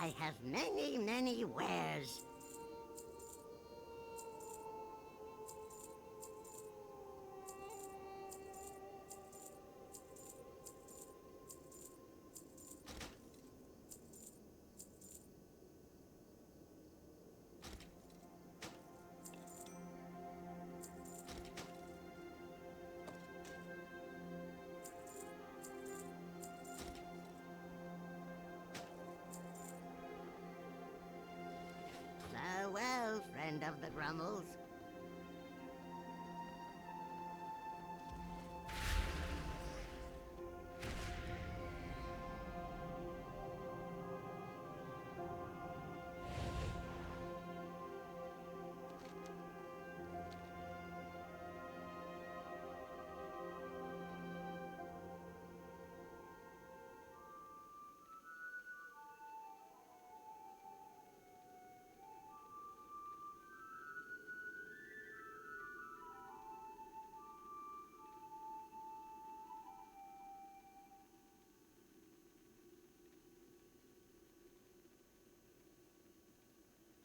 I have many, many wares. Farewell, friend of the Grummles.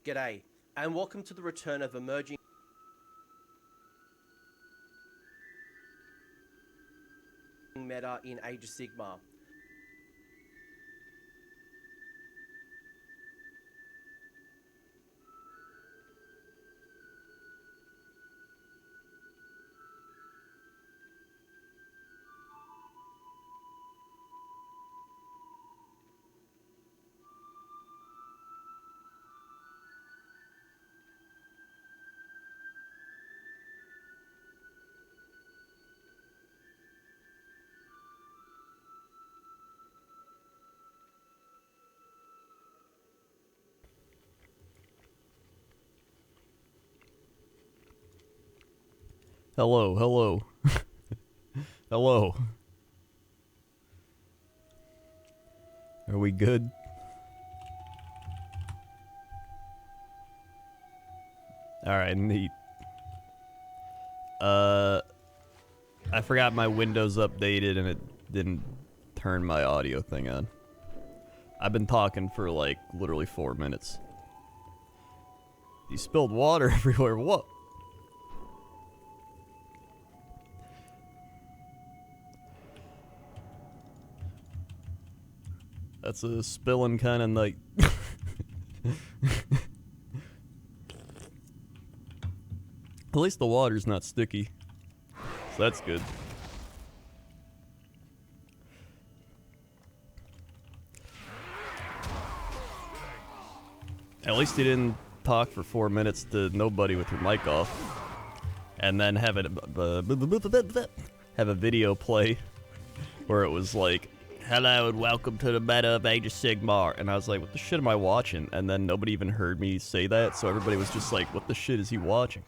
G'day, and welcome to the return of emerging meta in Age of Sigmar. Hello, hello. Hello. Are we good? Alright, neat. I forgot my Windows updated and it didn't turn my audio thing on. I've been talking for like literally 4 minutes. You spilled water everywhere, what? That's a spilling kind of night. At least the water's not sticky. So that's good. At least you didn't talk for 4 minutes to nobody with your mic off. And then have a video play where it was like, hello and welcome to the meta of Age of Sigmar. And I was like, what the shit am I watching? And then nobody even heard me say that, so everybody was just like, what the shit is he watching?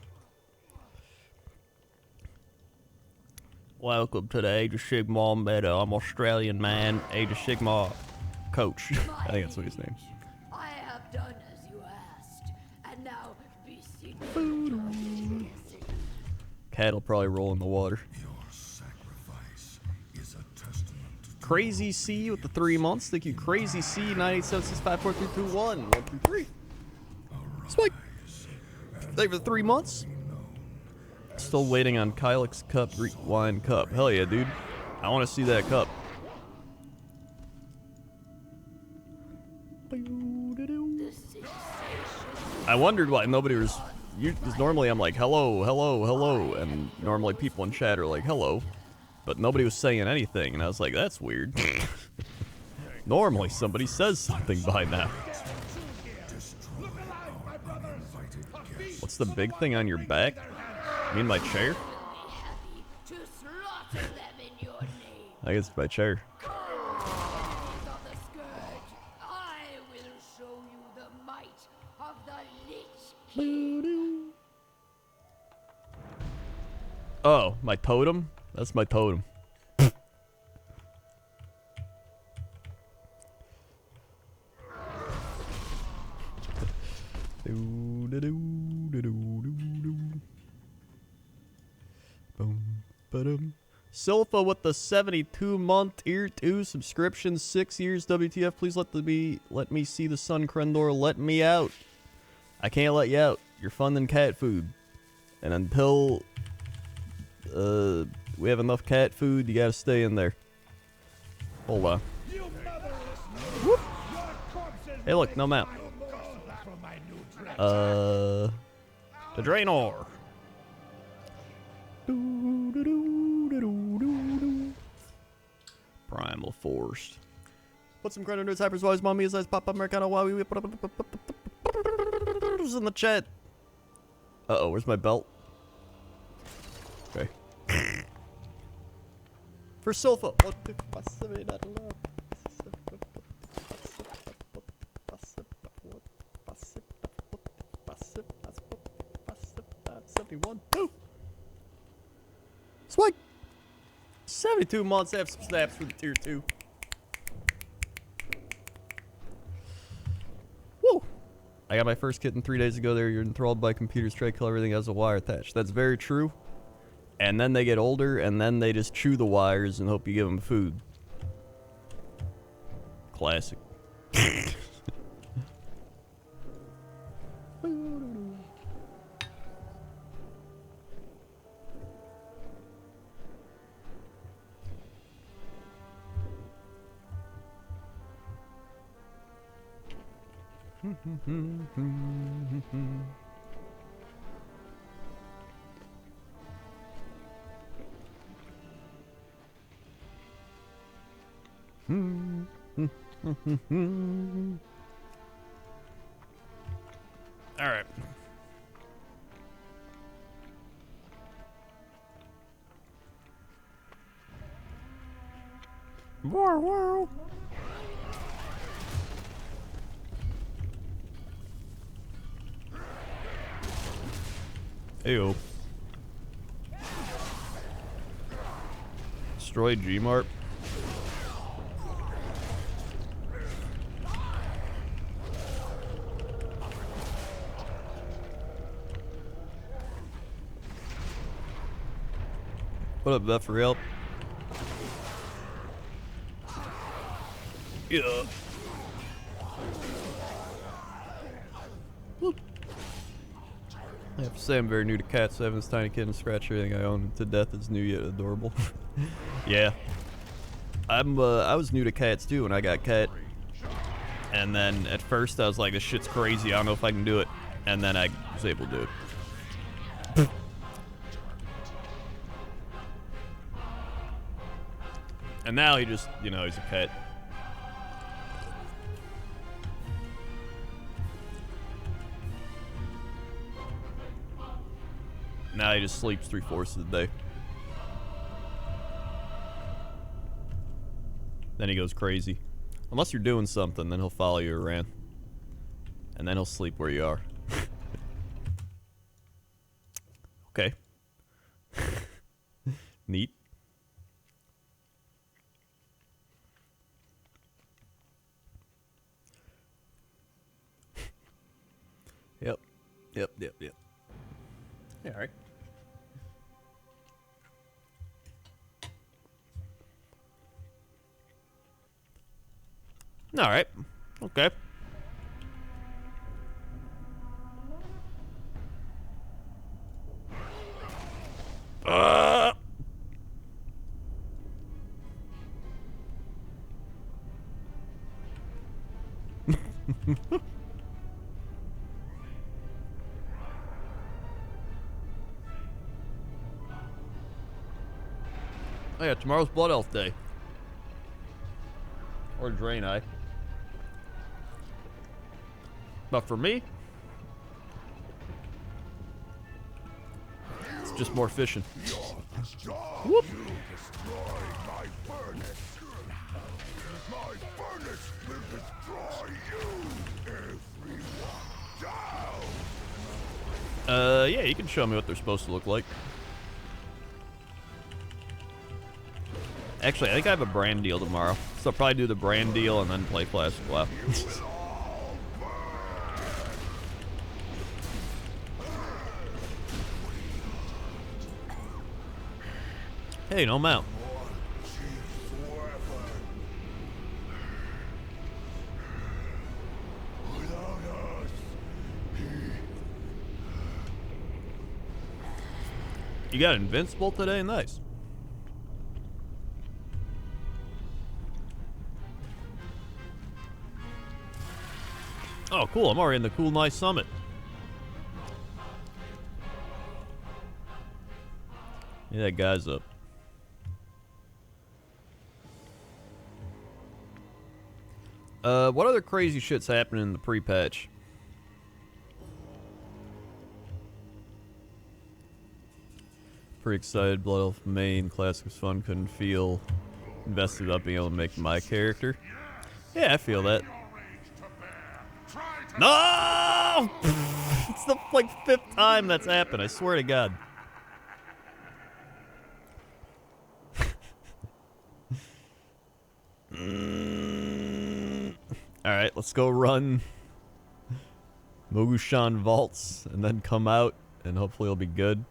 Welcome to the Age of Sigmar meta. I'm Australian man, Age of Sigmar coach. I think that's what his name. I have done as you asked, and now be seated. Cat'll probably roll in the water. Crazy C with the 3 months. Thank you, Crazy C. 987654321. 123. Spike. Thank you for the 3 months. Still waiting on Kylix Cup Wine Cup. Hell yeah, dude. I want to see that cup. I wondered why nobody was. Because normally I'm like, hello, hello, hello. And normally people in chat are like, hello. But nobody was saying anything, and I was like, that's weird. Normally somebody says something by now. What's the big thing on your back? You mean my chair? I guess it's my chair. Oh, my totem? That's my totem. Silpha with the 72-month tier 2 subscription, 6 years WTF. Please let me see the sun, Crendor. Let me out. I can't let you out. You're fun than cat food. And until we have enough cat food, you gotta stay in there. Hold on. Whoop. Hey, look, no map. The Draenor. Primal Force. Put some credit into his hypers, wise mommy, his eyes pop up, Americano, wow, we put up in the chat. Uh-oh, where's my belt? Okay. For Silpha. Swag. 72 months, have some snaps for the tier 2. Woo! I got my first kitten 3 days ago there. You're enthralled by computers, try to kill everything has a wire attached. That's very true. And then they get older, and then they just chew the wires and hope you give them food. Classic. All right. Wow. Ayo. Destroy Gmart. What up, Beth, for help? Yeah. I have to say I'm very new to cats. So having this tiny kitten scratch everything I own to death is new yet adorable. Yeah. I was new to cats too when I got cat. And then at first I was like, this shit's crazy. I don't know if I can do it. And then I was able to do it. And now he just, you know, he's a pet. Now he just sleeps 3/4 of the day. Then he goes crazy. Unless you're doing something, then he'll follow you around. And then he'll sleep where you are. Okay. Neat. Yep. Yeah, alright. Alright. Okay. Oh yeah, tomorrow's Blood Elf Day. Or Drain Eye. But for me, it's just more fishing. Whoop. Yeah, you can show me what they're supposed to look like. Actually, I think I have a brand deal tomorrow, so I'll probably do the brand deal and then play Classic WoW. Hey, no mount. You got invincible today? Nice. Oh, cool. I'm already in the cool, nice summit. Yeah, that guy's up. What other crazy shit's happening in the pre-patch? Pretty excited. Blood Elf main. Classic was fun. Couldn't feel invested up being able to make my character. Yeah, I feel that. No! It's the like 5th time that's happened. I swear to God. Alright, let's go run Mogushan Vaults and then come out and hopefully it'll be good.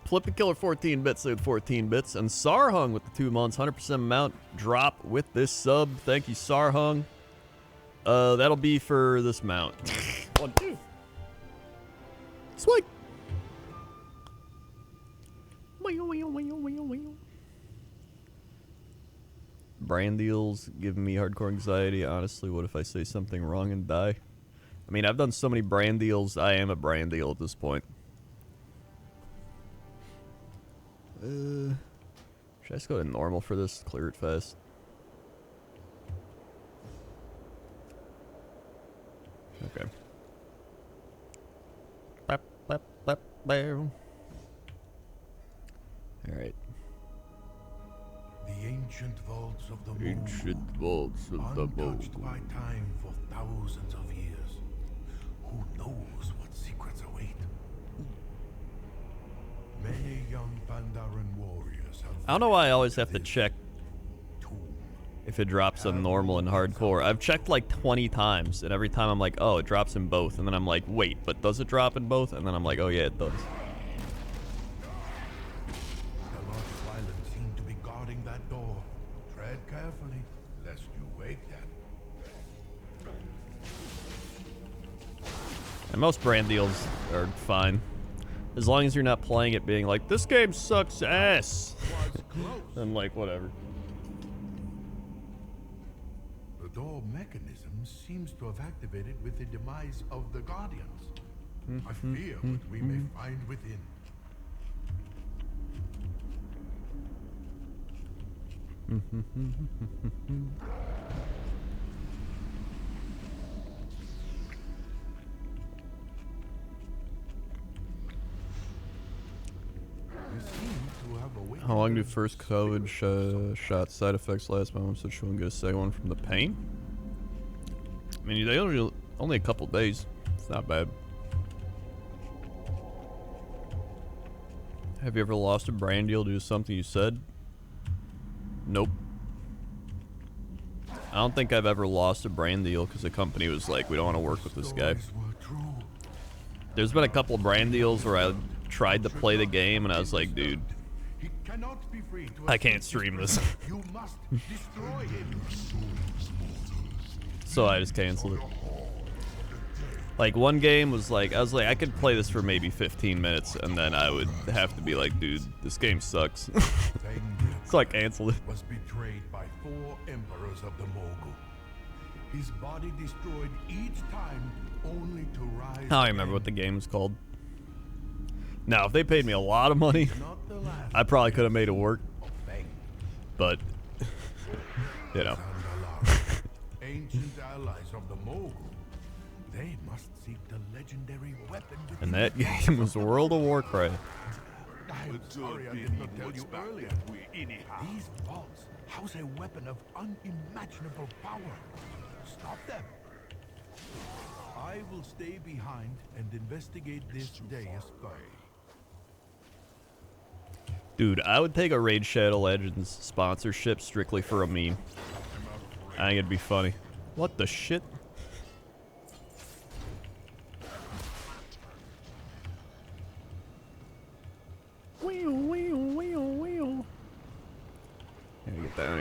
Flippin' Killer 14 bits with 14 bits and Sarhung with the 2 months, 100% mount drop with this sub. Thank you, Sarhung. That'll be for this mount. 1, 2. Swing. Brand deals giving me hardcore anxiety. Honestly, what if I say something wrong and die? I mean, I've done so many brand deals. I am a brand deal at this point. Should I just go to normal for this? Clear it fast. Okay. Bap, bap, bap, bam. Alright. The ancient vaults of the Ancient vaults of the untouched Mogul. by time for thousands of years. Who knows what secrets await? Many young Pandaren warriors have I don't know why I always have to check tomb. if it drops on normal and hardcore. I've checked like 20 times, and every time I'm like, oh, it drops in both. And then I'm like, wait, but does it drop in both? And then I'm like, oh, yeah, it does. The Lord Silent seem to be guarding that door. Tread carefully, lest you wake them. And most brand deals are fine. As long as you're not playing it being like, this game sucks ass. Then like, whatever. The door mechanism seems to have activated with the demise of the Guardians. I fear what we may find within. You seem to have awakened How long do a first COVID shot side effects last? My mom said she won't get a second one from the pain. I mean, they only a couple days. It's not bad. Have you ever lost a brand deal due to something you said? Nope. I don't think I've ever lost a brand deal because the company was like, we don't want to work with this guy. stories were true. There's been a couple brand deals where I tried to play the game and I was like, dude, He cannot be free to I can't escape stream this this. prison. You must destroy him. So I just canceled it. Like, one game was like, I was like, I could play this for maybe 15 minutes, and then I would have to be like, dude, this game sucks. So I canceled it. Was betrayed by 4 emperors of the Mogul. His body destroyed each time, only to rise. I don't remember what the game was called. Now, if they paid me a lot of money, Not the last I probably could have made it work, of Feng. but, you know. And Alara, ancient allies of the Mogul. They must seek the legendary weapon. And that game was World of Warcraft. I'm sorry I did not tell you earlier. These vaults house a weapon of unimaginable power. Stop them. I will stay behind and investigate this day as spy. Dude, I would take a Raid Shadow Legends sponsorship strictly for a meme. I think it'd be funny. What the shit?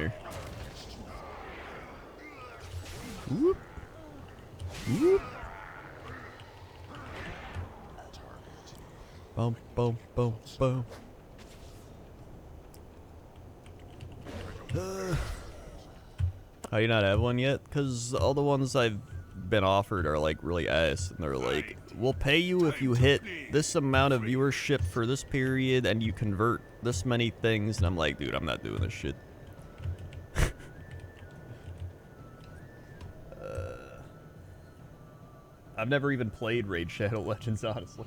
here. Whoop. Whoop. Boom, boom, boom, boom. How you not have one yet? Because all the ones I've been offered are like really ass, and they're like, we'll pay you if you hit this amount of viewership for this period and you convert this many things, and I'm like, dude, I'm not doing this shit. I've never even played Raid Shadow Legends, honestly.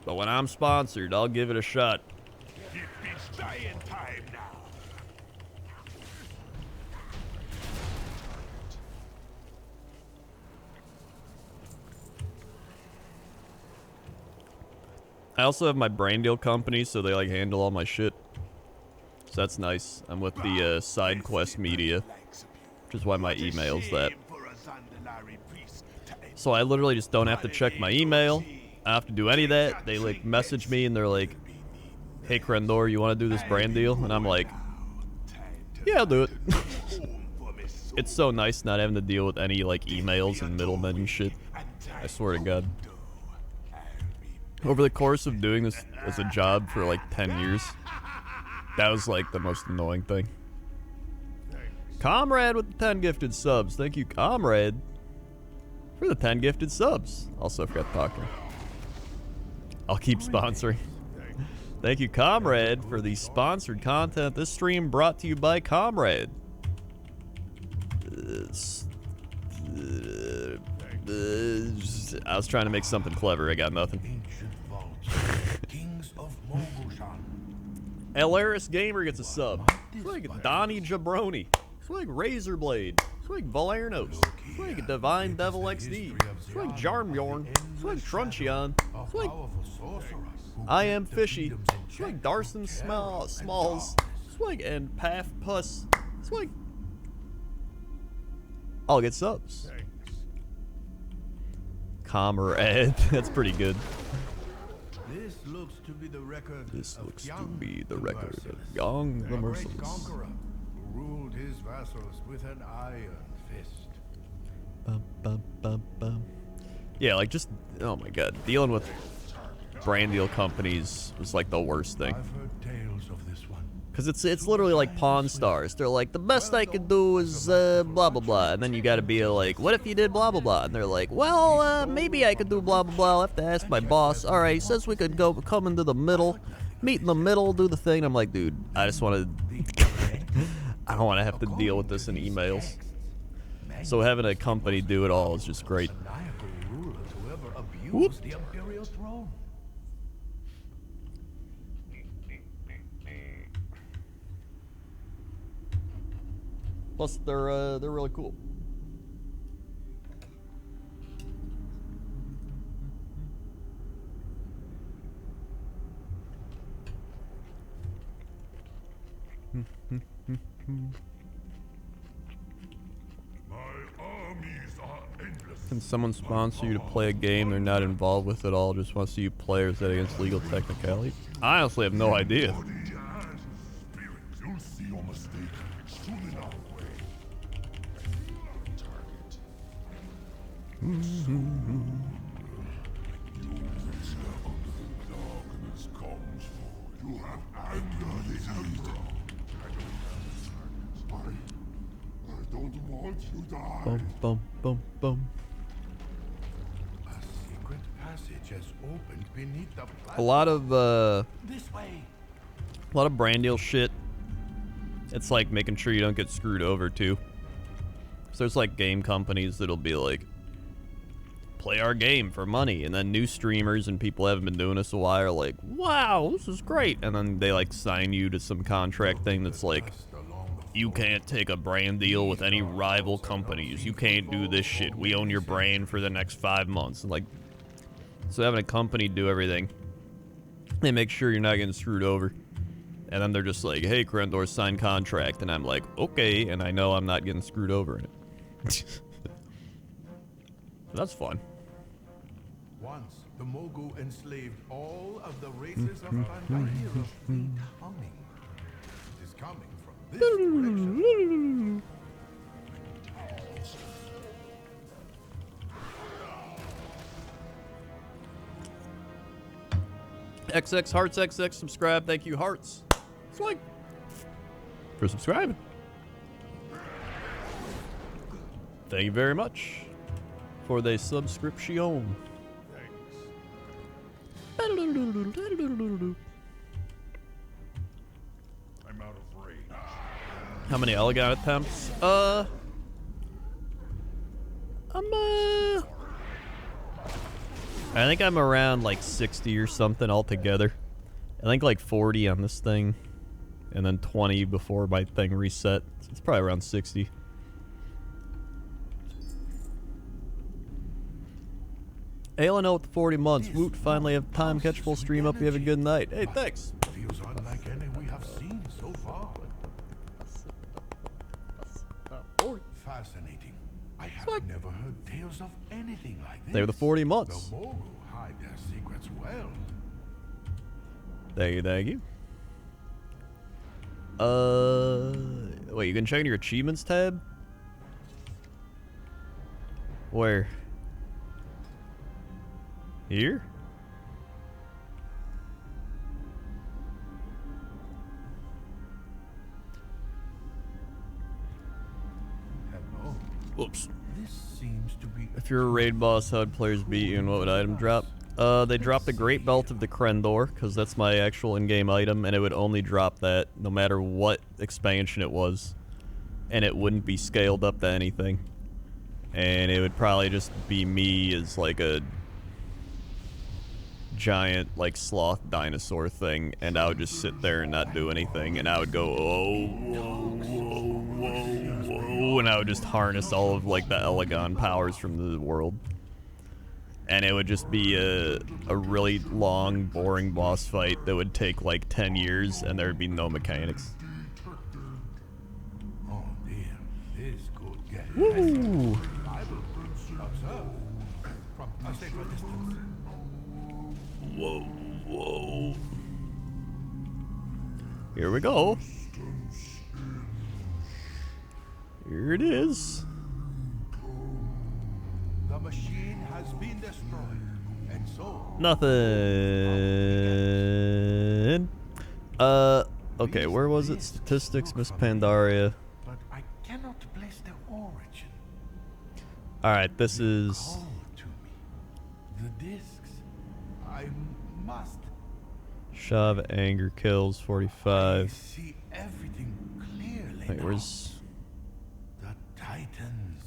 But when I'm sponsored, I'll give it a shot. It's dying time now. I also have my brand deal company, so they like handle all my shit. So that's nice. I'm with the Side Quest Media, which is why my email's that. So I literally just don't have to check my email. I don't have to do any of that. They like message me and they're like, hey Crendor, you want to do this brand deal? And I'm like, yeah, I'll do it. It's so nice not having to deal with any like emails and middlemen and shit. I swear to God. Over the course of doing this as a job for like 10 years, that was like the most annoying thing. Comrade with the 10 gifted subs. Thank you, Comrade, for the 10 gifted subs. Also forgot to talk to her. I'll keep sponsoring. Thank you, Comrade, for the sponsored content. This stream brought to you by Comrade. I was trying to make something clever. I got nothing. Alaris Gamer gets a sub. Swig Donnie Jabroni. Swig Razorblade. Swig Valernos. Swig Divine Devil XD. Swig Jarmyorn. Swig Truncheon. Swig I Am Fishy. Swig Darson Smalls. Swig and Path Puss. Swig. I'll get subs. Comrade. That's pretty good. This looks to be the record. This looks to be the record of Young the Merciless. Conqueror who ruled his vassals with an iron fist. Bum, bum, bum, bum. Yeah, like just, oh my god, dealing with brand deal companies was like the worst thing. I've heard tales of this one. Because it's literally like Pawn Stars. They're like, the best I could do is blah blah blah. And then you gotta be like, what if you did blah blah blah? And they're like, well, maybe I could do blah blah blah. I'll have to ask my boss. Alright, he says we could come into the middle, meet in the middle, do the thing. I'm like, dude, I just want to, I don't want to have to deal with this in emails. So having a company do it all is just great. Whoop. The imperial throne. Plus, they're really cool. Can someone sponsor you to play a game they're not involved with at all? Just want to see you play, or is that against legal technicality? I honestly have no idea. You'll see your mistake soon enough. I don't want you to die. Boom, boom, boom, boom. A secret passage has opened beneath the A lot of this way. a lot of brand deal shit. It's like making sure you don't get screwed over too. So there's like game companies that'll be like, play our game for money, and then new streamers and people who haven't been doing this a while are like, wow, this is great, and then they like sign you to some contract thing that's like, you can't take a brand deal with any rival companies, you can't do this shit, we own your brand for the next 5 months. And like, so having a company do everything, they make sure you're not getting screwed over. And then they're just like, hey, Crendor, sign contract. And I'm like, okay, and I know I'm not getting screwed over in it. That's fun. Once The Mogu enslaved all of the races of Pandaria of fleet humming. It is coming from this direction. XX Hearts XX subscribe. Thank you, Hearts. Swag for subscribing. Thank you very much for the subscription. I'm out of range. How many Elegant attempts? I think I'm around like 60 or something altogether. I think like 40 on this thing, and then 20 before my thing reset. So it's probably around 60. Alan with 40 months. Woot, finally have time. Catch full stream up. You have a good night. Hey, thanks. Feels unlike any we have seen so far. Fascinating. I have never heard tales of anything like this. They were the 40 months. The Mogu hide their secrets well. Thank you, thank you. Wait, you can check your achievements tab? Where? Here? Hello. Whoops. This seems to be If you're a raid boss, how would players beat you and what would item drop? They drop the Great Belt of the Crendor, because that's my actual in-game item, and it would only drop that no matter what expansion it was. And it wouldn't be scaled up to anything. And it would probably just be me as like a giant like sloth dinosaur thing, and I would just sit there and not do anything, and I would go, oh, whoa, whoa, whoa, whoa, and I would just harness all of like the Elegon powers from the world. And it would just be a really long, boring boss fight that would take like 10 years, and there would be no mechanics. Oh dear, this could get Woo! observe from a safer distance. Whoa, whoa. Here we go. Here it is. The machine has been destroyed, and so Nothing. Okay, where was it? Statistics, Miss Pandaria. but I cannot place their origin. Alright, this is... Call to me. The discs. I must. Shav Anger Kills, I 45. see everything clearly Wait, now. where's... The Titans.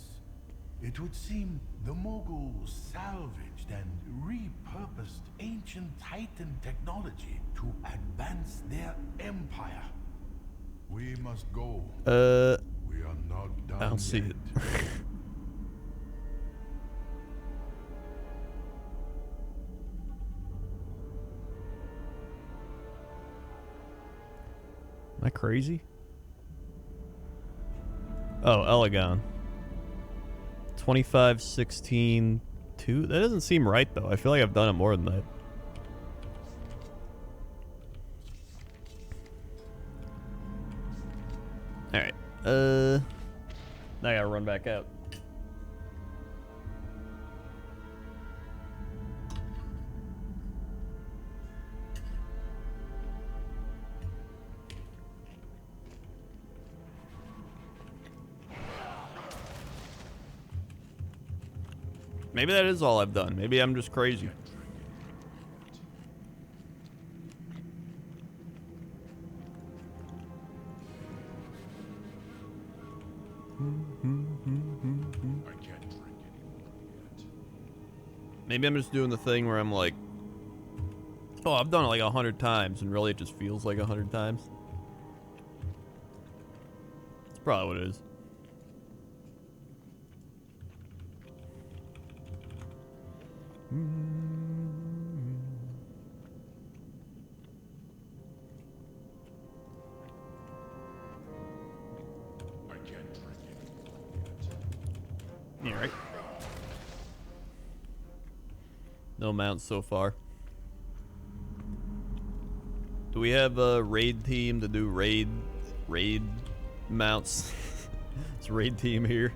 It would seem the Moguls salvaged and repurposed ancient Titan technology to advance their empire. We must go. We are not done I don't see yet. it. Am I crazy? Oh, Elegon. 25, 16, 2. That doesn't seem right, though. I feel like I've done it more than that. Alright. Now I gotta run back out. Maybe that is all I've done. Maybe I'm just crazy. I can't drink anymore yet. Maybe I'm just doing the thing where I'm like, oh, I've done it like 100 times, and really it just feels like 100 times. That's probably what it is. I can't drink anymore yet. Yeah, right. No mounts so far. Do we have a raid team to do raid mounts? It's a raid team here.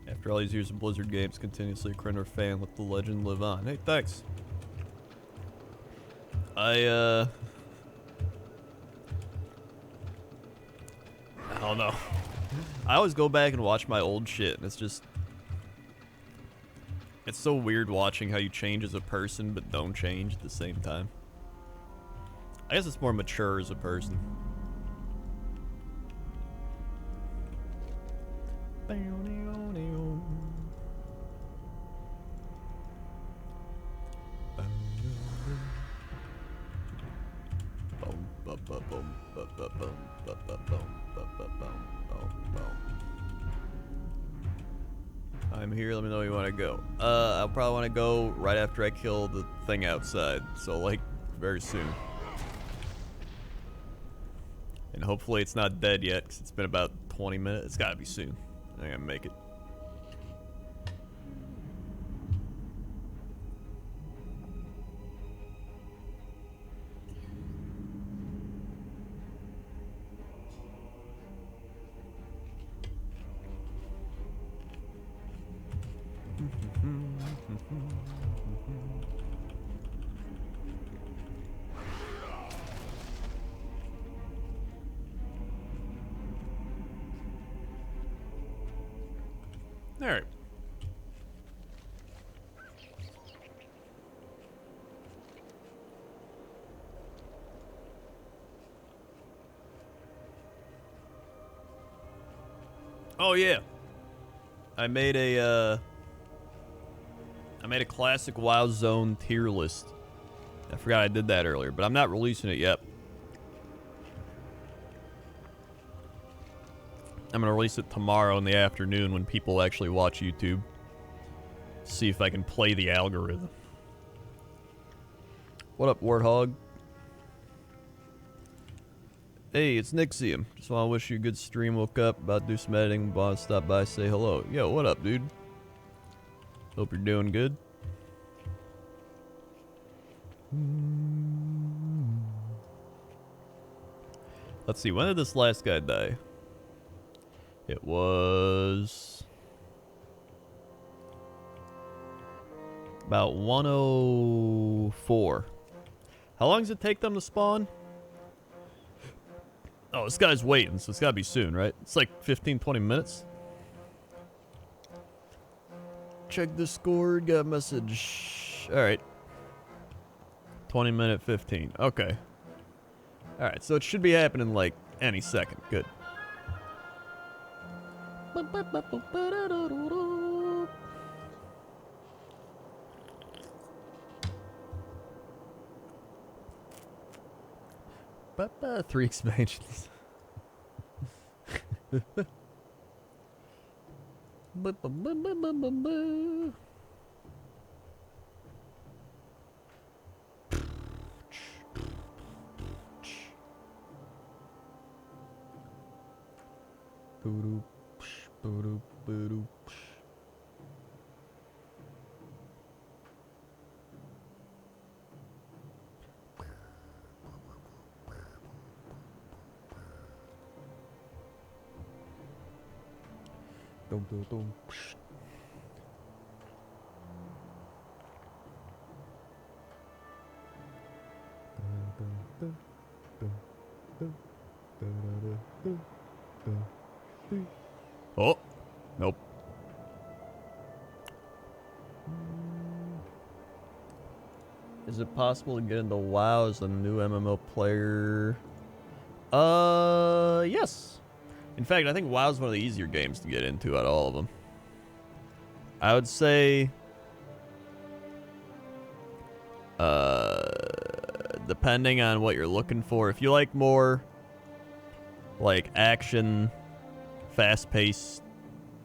After all these years of Blizzard games, continuously a Crendor fan, let the legend live on. Hey, thanks. I don't know. I always go back and watch my old shit, and it's just... It's so weird watching how you change as a person, but don't change at the same time. I guess it's more mature as a person. I'm here, let me know where you want to go. I'll probably want to go right after I kill the thing outside, so like, very soon. And hopefully it's not dead yet, because it's been about 20 minutes. It's gotta be soon. I gotta make it. All right. Oh yeah. I made a classic WoW Zone tier list. I forgot I did that earlier, but I'm not releasing it yet. I'm gonna release it tomorrow in the afternoon when people actually watch YouTube. See if I can play the algorithm. What up, Warthog? Hey, it's Nixium. Just want to wish you a good stream. Woke up, about to do some editing. Want to stop by, say hello. Yo, what up, dude? Hope you're doing good. Let's see, when did this last guy die? It was about 104. How long does it take them to spawn? Oh, this guy's waiting, so it's gotta be soon, right? It's like 15-20 minutes. Check Discord, got a message. Alright. 20-minute 15. Okay. Alright, so it should be happening like any second. Good. Three expansions. Oh, nope. Is it possible to get into WoW as a new MMO player? Yes. In fact, I think WoW is one of the easier games to get into out of all of them. I would say, depending on what you're looking for, if you like more, like, action, fast-paced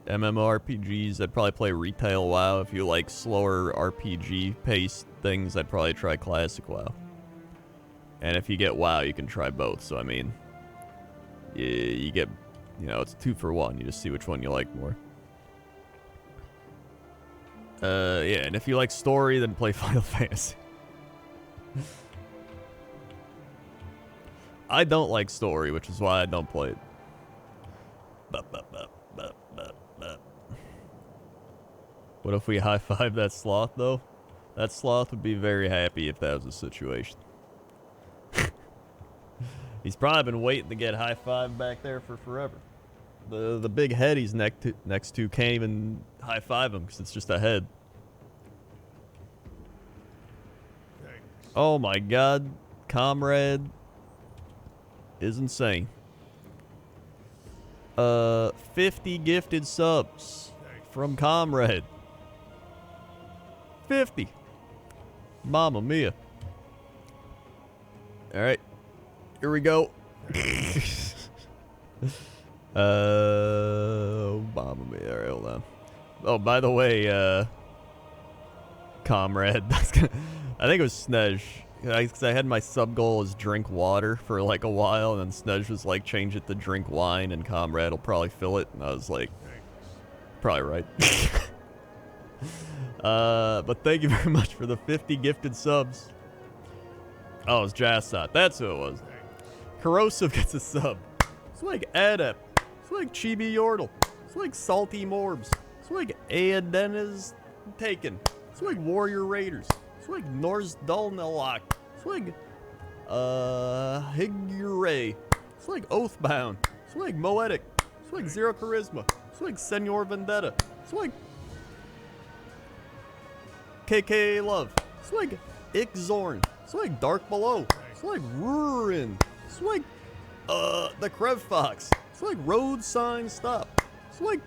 MMORPGs, I'd probably play Retail WoW. If you like slower RPG-paced things, I'd probably try Classic WoW. And if you get WoW, you can try both. So, I mean, you get You know, it's 2 for 1. You just see which one you like more. Yeah, and if you like story, then play Final Fantasy. I don't like story, which is why I don't play it. What if we high-five that sloth, though? That sloth would be very happy if that was the situation. He's probably been waiting to get high-five back there for forever. The big head he's next to can't even high-five him because it's just a head. Oh my god. Comrade is insane. 50 gifted subs from Comrade. 50. Mamma mia. Alright. Here we go. Mamma mia. Alright, hold on. Oh, by the way, Comrade. I think it was Snej. Because I had my sub goal as drink water for like a while, and then Snej was like, change it to drink wine, and Comrade will probably fill it. And I was like, probably right. But thank you very much for the 50 gifted subs. Oh, it's Jassot. That's who it was. Corrosive gets a sub. It's like Adept. It's like Chibi Yordle. It's like Salty Morbs. It's like Aedena's Taken. It's like Warrior Raiders. It's like Norse Dulnalok. It's like, Higure. It's like Oathbound. It's like Moetic. It's like Zero Charisma. It's like Senor Vendetta. It's like KK Love. It's like Ixorn. It's like Dark Below. It's like Rurin. It's like, the Krev Fox. It's like Road Sign Stop. It's like,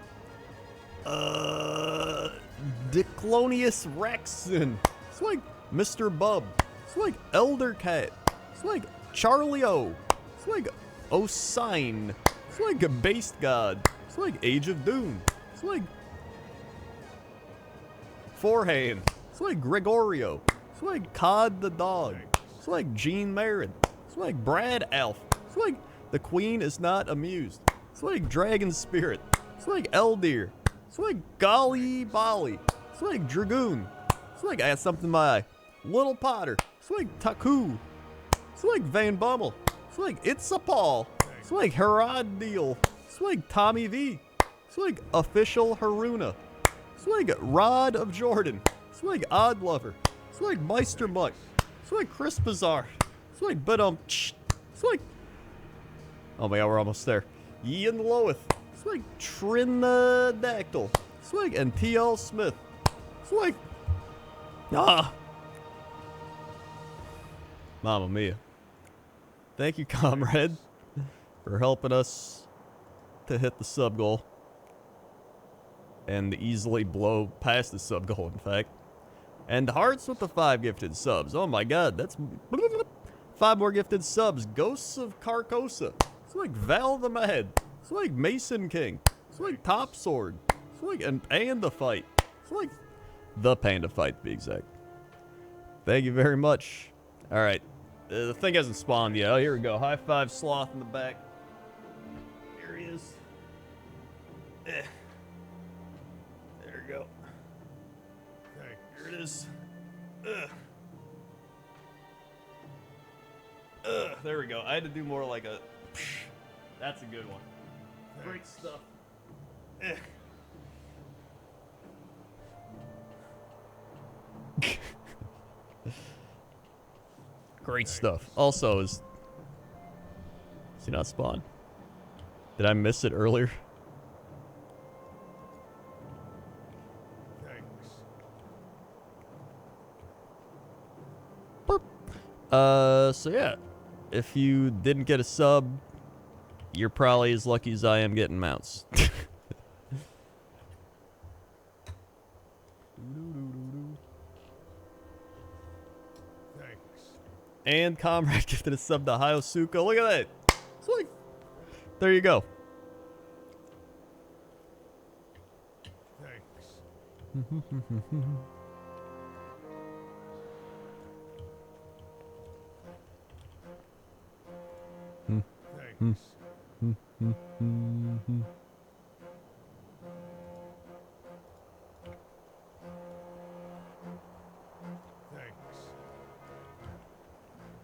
Diclonius Rexon. It's like Mr. Bub. It's like Elder Cat. It's like Charlie O. It's like Osine. It's like Based God. It's like Age of Doom. It's like Forehand. It's like Gregorio. It's like Cod the Dog. It's like Gene Marin. It's like Brad Alf. It's like The Queen is Not Amused. It's like Dragon Spirit. It's like Eldir. It's like Golly Bolly. It's like Dragoon. It's like I had something in my eye. Little Potter. It's like Taku. It's like Van Bummel. It's like It's a Paul. It's like Herod Deal. It's like Tommy V. It's like Official Haruna. It's like Rod of Jordan. It's like Odd Lover. It's like Meister Muck. It's like Chris Bazaar. It's like It's like, oh my god, we're almost there. Ian Loweth. It's like Trinadactyl. It's like and TL Smith. It's like Mamma mia. Thank you, Comrade, for helping us to hit the sub goal. And easily blow past the sub goal, in fact. And Hearts with the 5 gifted subs. Oh my god, that's 5 more gifted subs. Ghosts of Carcosa. It's like Val the Mad. It's like Mason King. It's like Top Sword. It's like an Panda Fight. It's like the Panda Fight, to be exact. Thank you very much. Alright. The thing hasn't spawned yet. Oh, here we go. High five Sloth in the back. Here he is. There we go. Here it is. There we go. I had to do more like a... That's a good one. Great stuff. Great stuff. Also, is he not spawn? Did I miss it earlier? So yeah, if you didn't get a sub, you're probably as lucky as I am getting mounts. And Comrade gifted a sub to Hayosuka. Look at that. It's like, there you go. Thanks.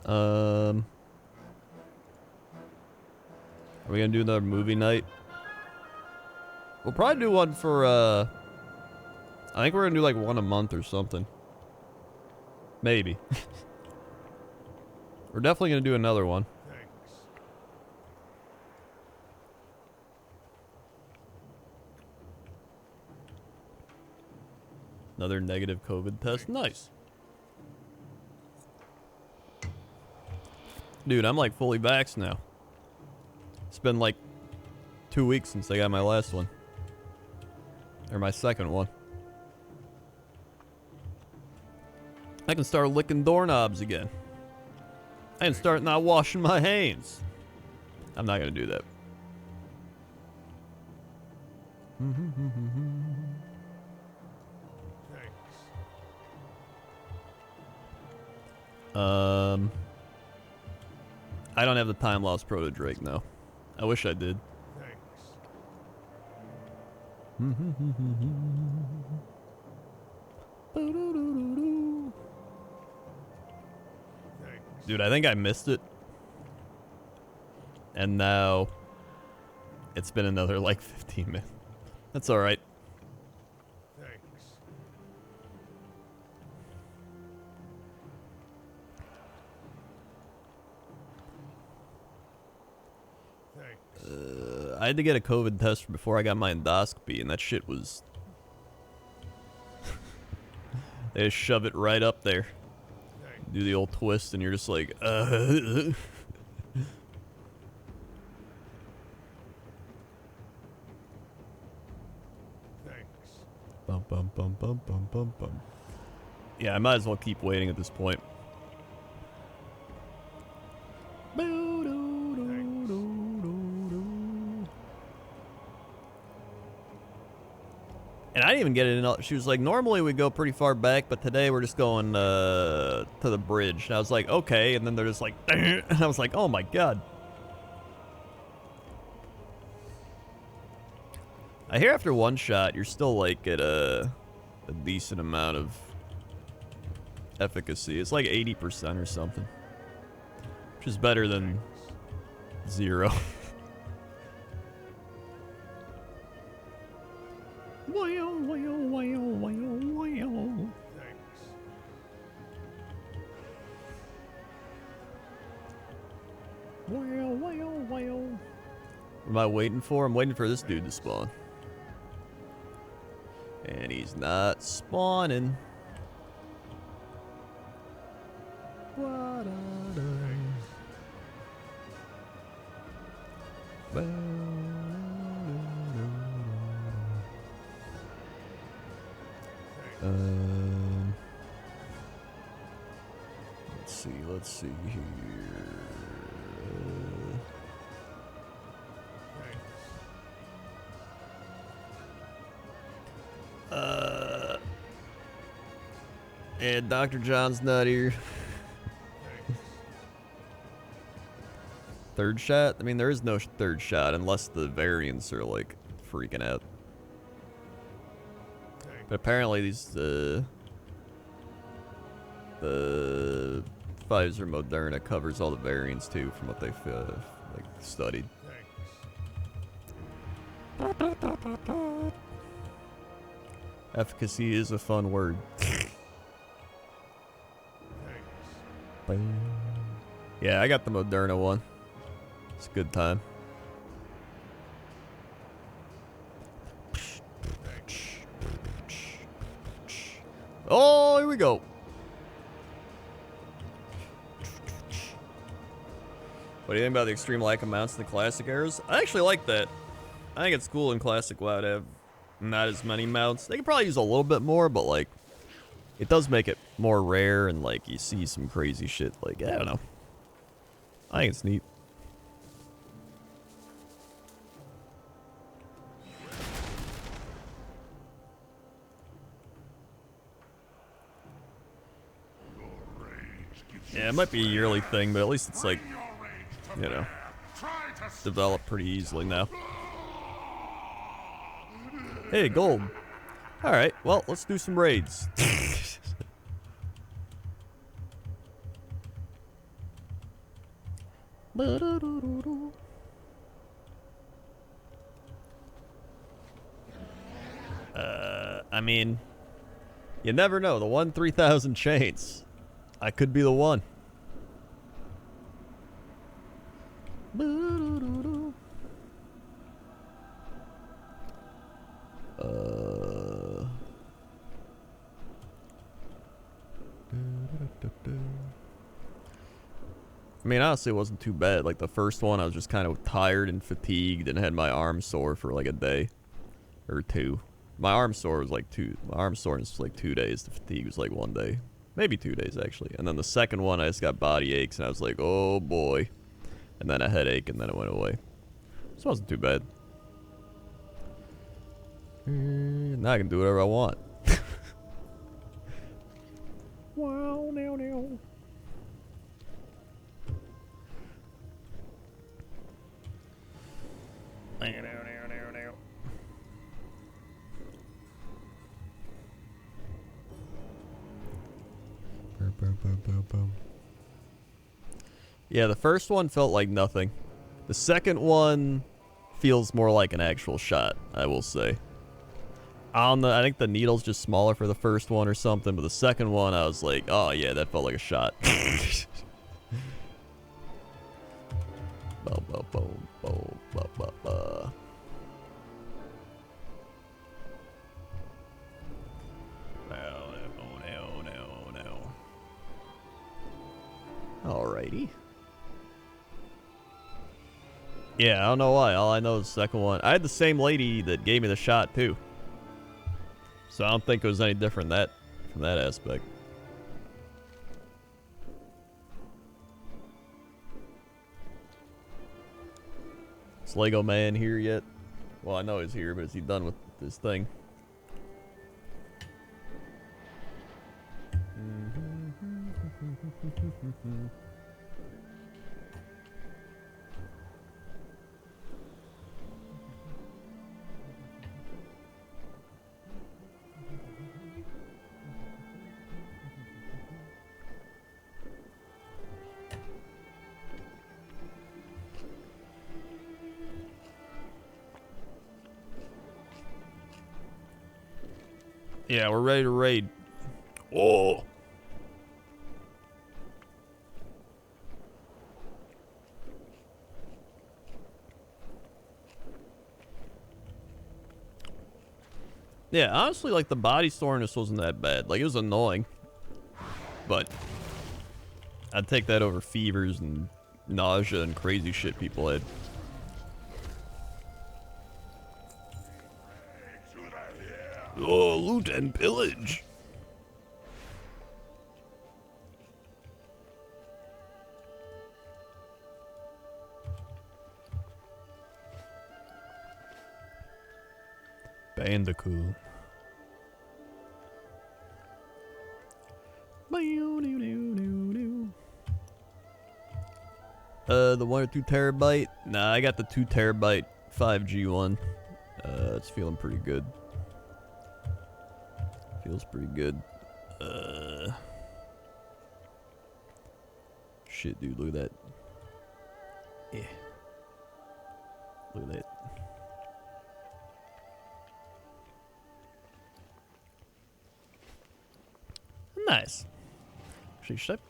Are we gonna do another movie night? We'll probably do one for, I think we're gonna do like one a month or something. Maybe. We're definitely gonna do another one. Thanks. Another negative COVID test. Nice. Dude, I'm like fully vaxxed now. It's been like 2 weeks since I got my last one. Or my second one. I can start licking doorknobs again. I can start not washing my hands. I'm not gonna do that. Thanks. I don't have the time lost proto Drake now. I wish I did. Thanks. Thanks. Dude, I think I missed it. And now it's been another like 15 minutes. That's alright. Thanks. Thanks. I had to get a COVID test before I got my endoscopy, and that shit was... They just shove it right up there. Thanks. Do the old twist, and you're just like, Thanks. Bum, bum, bum, bum, bum, bum, bum. Yeah, I might as well keep waiting at this point. And I didn't even get it in. She was like, normally we go pretty far back, but today we're just going to the bridge. And I was like, okay. And then they're just like, and I was like, oh my god. I hear after one shot, you're still like at a decent amount of efficacy. It's like 80% or something, which is better than 0. Thanks. What am I waiting for? I'm waiting for this dude to spawn. And he's not spawning. Let's see here. And Dr. John's not here. Third shot? I mean, there is no third shot unless the variants are like freaking out. But apparently these the Pfizer Moderna covers all the variants too, from what they've like studied. Efficacy is a fun word. Yeah, I got the Moderna one. It's a good time. Oh, here we go. What do you think about the extreme lack of mounts in the classic eras? I actually like that. I think it's cool in classic WoW to have not as many mounts. They could probably use a little bit more, but like, it does make it more rare, and like, you see some crazy shit. Like, I don't know. I think it's neat. Yeah, it might be a yearly thing, but at least it's like, you know. Try to develop pretty easily now. Hey, gold. Alright, well, let's do some raids. I mean, you never know. The 1-3000 chains. I could be the one. I mean, honestly, it wasn't too bad. Like, the first one, I was just kind of tired and fatigued and had my arm sore for like a day or two. My arm sore was like my arm soreness was like 2 days. The fatigue was like 1 day. Maybe 2 days, actually. And then the second one, I just got body aches, and I was like, oh boy. And then a headache, and then it went away. So it wasn't too bad. Now I can do whatever I want. Wow, now. Yeah, the first one felt like nothing. The second one feels more like an actual shot, I will say. I think the needle's just smaller for the first one or something, but the second one I was like, oh yeah, that felt like a shot. No. Alrighty. Yeah, I don't know why. All I know is the second one. I had the same lady that gave me the shot too. So I don't think it was any different from that aspect. Is Lego Man here yet? Well, I know he's here, but is he done with this thing? Yeah, we're ready to raid. Oh. Yeah, honestly, like, the body soreness wasn't that bad. Like, it was annoying. But I'd take that over fevers and nausea and crazy shit people had. Oh, loot and pillage. Bandicoot. The 1 or 2 terabyte? Nah, I got the 2 terabyte 5G one. It's feeling pretty good. Feels pretty good. Shit, dude, look at that. Yeah. Look at that. Nice. Actually, should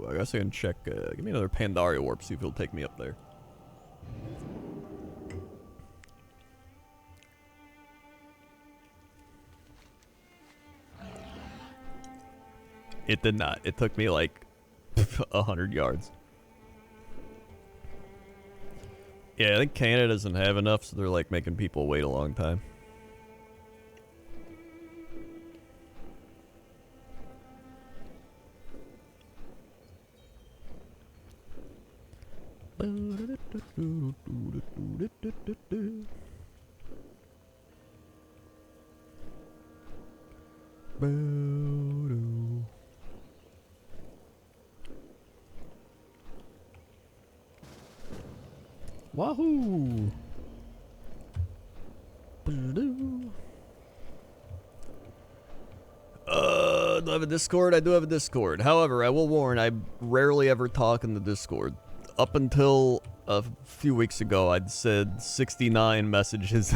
I guess I can check. Give me another Pandaria warp, see if it'll take me up there. It did not. It took me like 100 yards. Yeah, I think Canada doesn't have enough, so they're like making people wait a long time. Wahoo! Do I have a Discord? I do have a Discord. However, I will warn, I rarely ever talk in the Discord. Up until a few weeks ago, I'd said 69 messages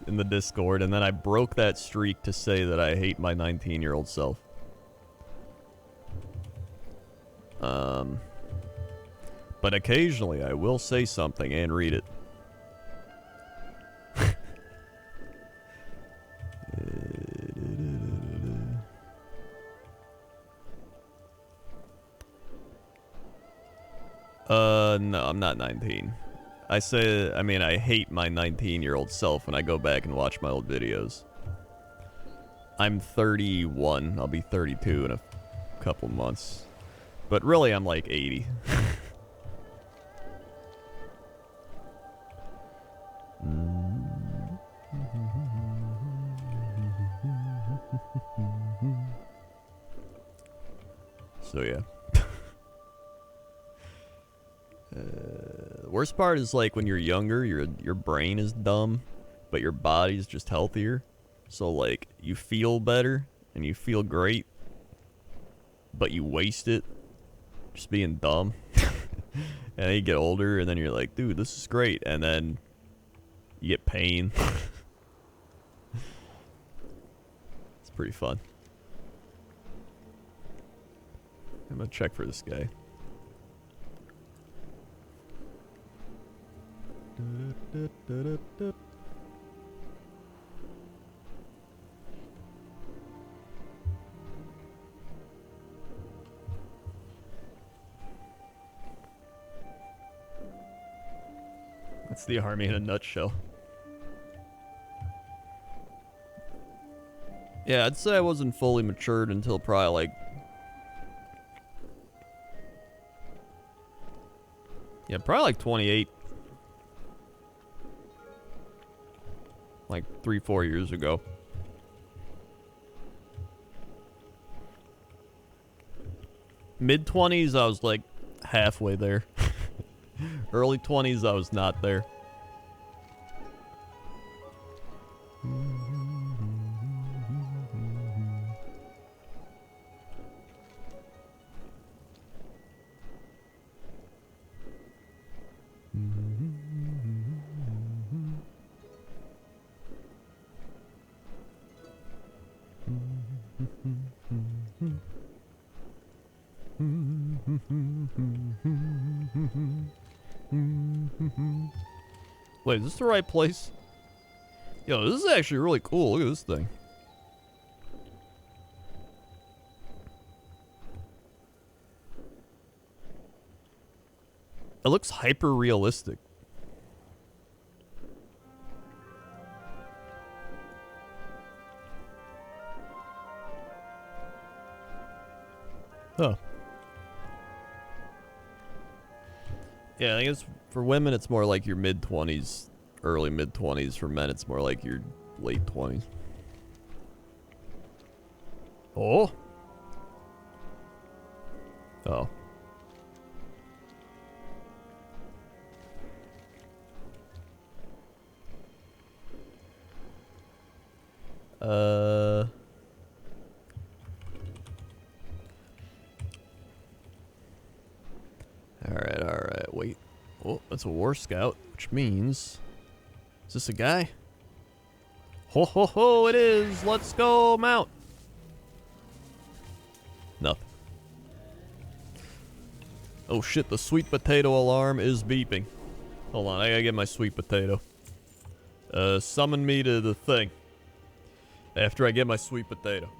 in the Discord, and then I broke that streak to say that I hate my 19-year-old self. But occasionally I will say something and read it. No, I'm not 19. I hate my 19-year-old self when I go back and watch my old videos. I'm 31. I'll be 32 in a couple months. But really, I'm like 80. So yeah. The worst part is like when you're younger, your brain is dumb, but your body's just healthier. So like you feel better and you feel great, but you waste it just being dumb. And then you get older and then you're like, dude, this is great, and then you get pain. It's pretty fun. I'm gonna check for this guy. That's the army in a nutshell. Yeah, I'd say I wasn't fully matured until probably like... yeah, probably like 28. Like 3-4 years ago. Mid-20s, I was like halfway there. Early 20s, I was not there. Wait, is this the right place? Yo, this is actually really cool. Look at this thing. It looks hyper realistic. Huh. Yeah, I guess for women it's more like your mid-20s, early mid-20s. For men it's more like your late 20s. Oh. Oh. Alright, wait. Oh, that's a war scout, which means... is this a guy? Ho ho ho, it is! Let's go mount! Nothing. Oh shit, the sweet potato alarm is beeping. Hold on, I gotta get my sweet potato. Summon me to the thing. After I get my sweet potato.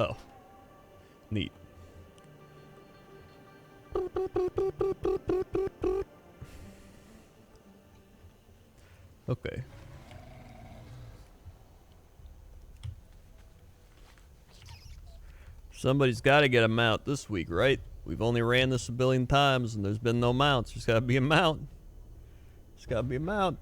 Oh. Neat. Okay. Somebody's got to get a mount this week, right? We've only ran this a billion times and there's been no mounts. There's got to be a mount. There's got to be a mount.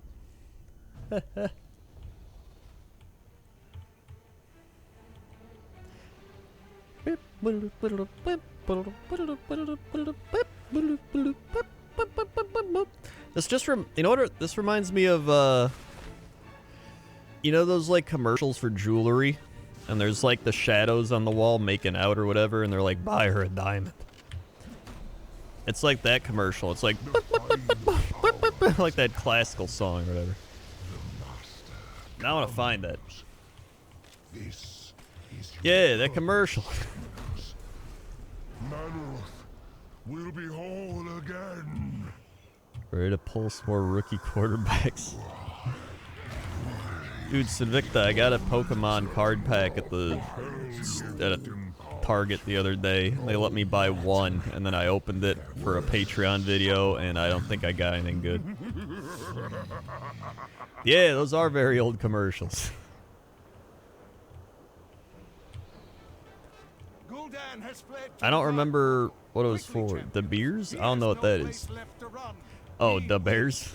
This just you know what this reminds me of, you know those like commercials for jewelry, and there's like the shadows on the wall making out or whatever, and they're like, buy her a diamond. It's like that commercial. It's like like that classical song or whatever. Now I want to find that. Yeah, that commercial. Manroth will be whole again. Ready to pull some more rookie quarterbacks. Dude, Sinvicta, I got a Pokemon card pack at a Target the other day. They let me buy one, and then I opened it for a Patreon video, and I don't think I got anything good. Yeah, those are very old commercials. I don't remember what it was for. The Beers? I don't know what that is. Oh, the Bears?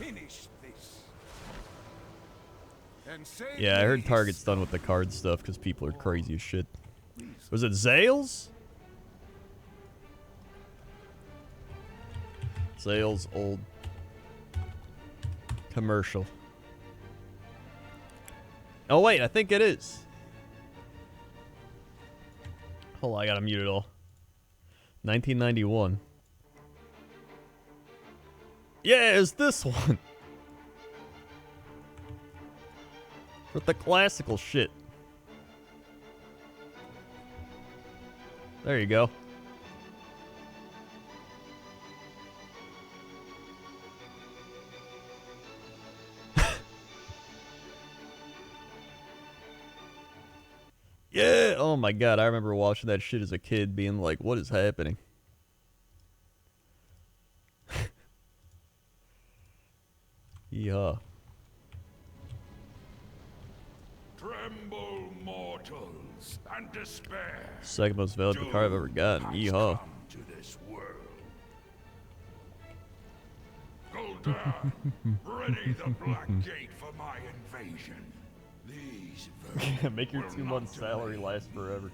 Yeah, I heard Target's done with the card stuff because people are crazy as shit. Was it Zales? Zales old commercial. Oh wait, I think it is. Hold on, I gotta mute it all. 1991. Yeah, it's this one. With the classical shit. There you go. Yeah, oh my god, I remember watching that shit as a kid being like, what is happening? Yeah. Tremble, mortals, and despair. Second most valuable card I've ever gotten. Yeehaw. To this world. Gul'dan, ready the black gate for my invasion. These Make your 2 months salary last forever.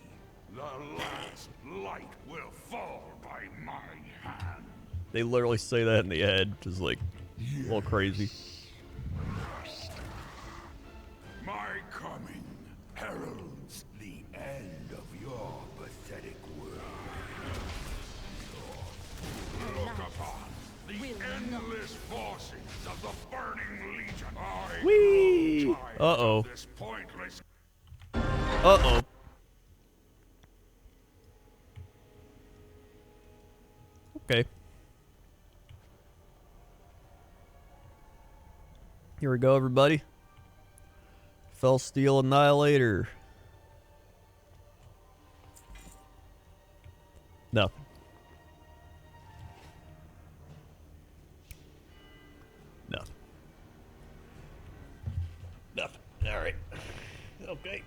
The last light will fall by my hand. They literally say that in the ad, which is like a little crazy. My coming heralds the end of your pathetic world. Look upon the endless forces of the Burning Legion. Whee! Uh-oh. This pointless. Uh-oh. Okay. Here we go, everybody. Fell Steel Annihilator. Nothing. Nothing. Nothing. All right. Okay.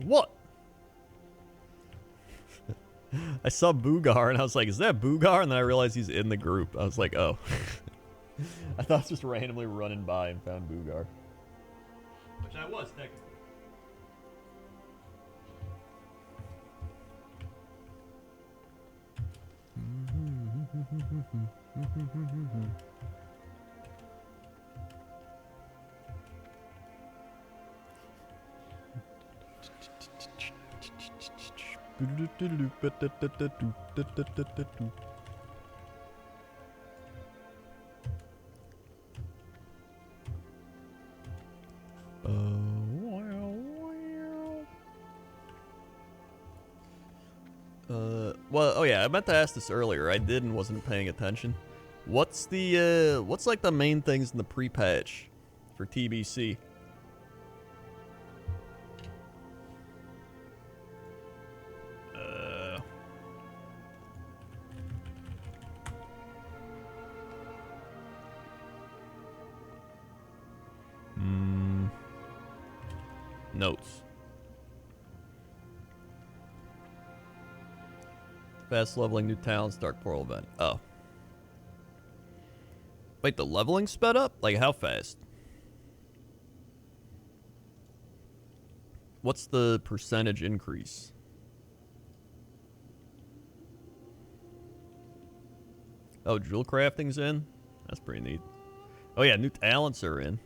What? I saw Boogar and I was like, is that Boogar? And then I realized he's in the group. I was like, oh. I thought I was just randomly running by and found Boogar. Which I was, technically. Well, oh yeah, I meant to ask this earlier. I did and wasn't paying attention. What's the what's like the main things in the pre-patch for TBC? Notes. Fast leveling, new talents, dark portal event. Oh. Wait, the leveling sped up? Like how fast? What's the percentage increase? Oh, jewel crafting's in? That's pretty neat. Oh yeah, new talents are in.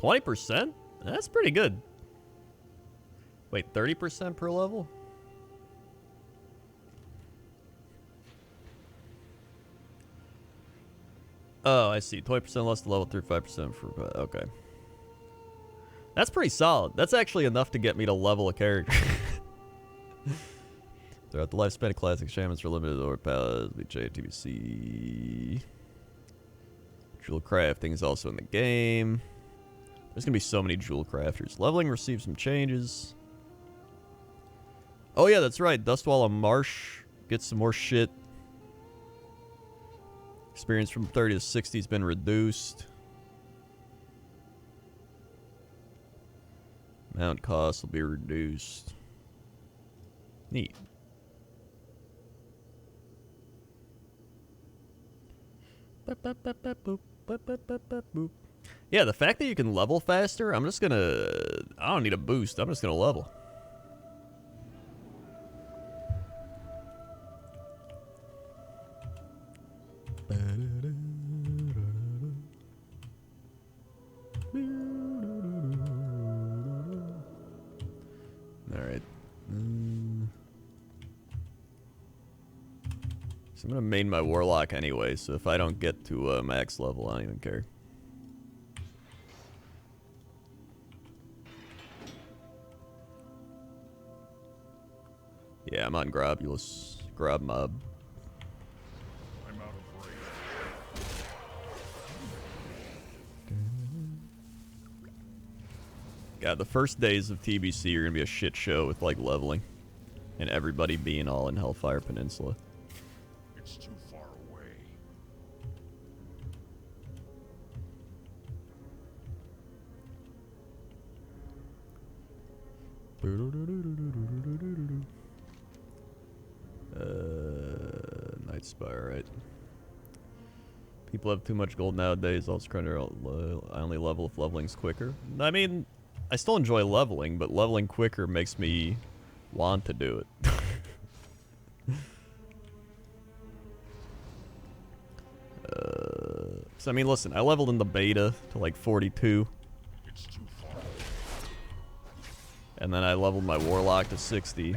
20%? That's pretty good. Wait, 30% per level? Oh, I see. 20% less to level, 35% for... Okay. That's pretty solid. That's actually enough to get me to level a character. Throughout the lifespan of classic shamans for limited or powers, BJ, TBC. Jewel crafting is also in the game. There's gonna be so many jewel crafters. Leveling received some changes. Oh yeah, that's right. Dustwall of Marsh gets some more shit. Experience from 30 to 60 has been reduced. Mount cost will be reduced. Neat. Yeah, the fact that you can level faster, I'm just gonna... I don't need a boost, I'm just gonna level. Alright. So I'm gonna main my Warlock anyway, so if I don't get to max level, I don't even care. Yeah, I'm on Grobulus. Grob mob. I'm out of range. God, the first days of TBC are gonna be a shit show with like leveling. And everybody being all in Hellfire Peninsula. It's too far away. Night Spire, right? People have too much gold nowadays. Also, Crendor, I only level if leveling's quicker. I mean, I still enjoy leveling, but leveling quicker makes me want to do it. So I mean, listen, I leveled in the beta to like 42. It's too far. And then I leveled my Warlock to 60.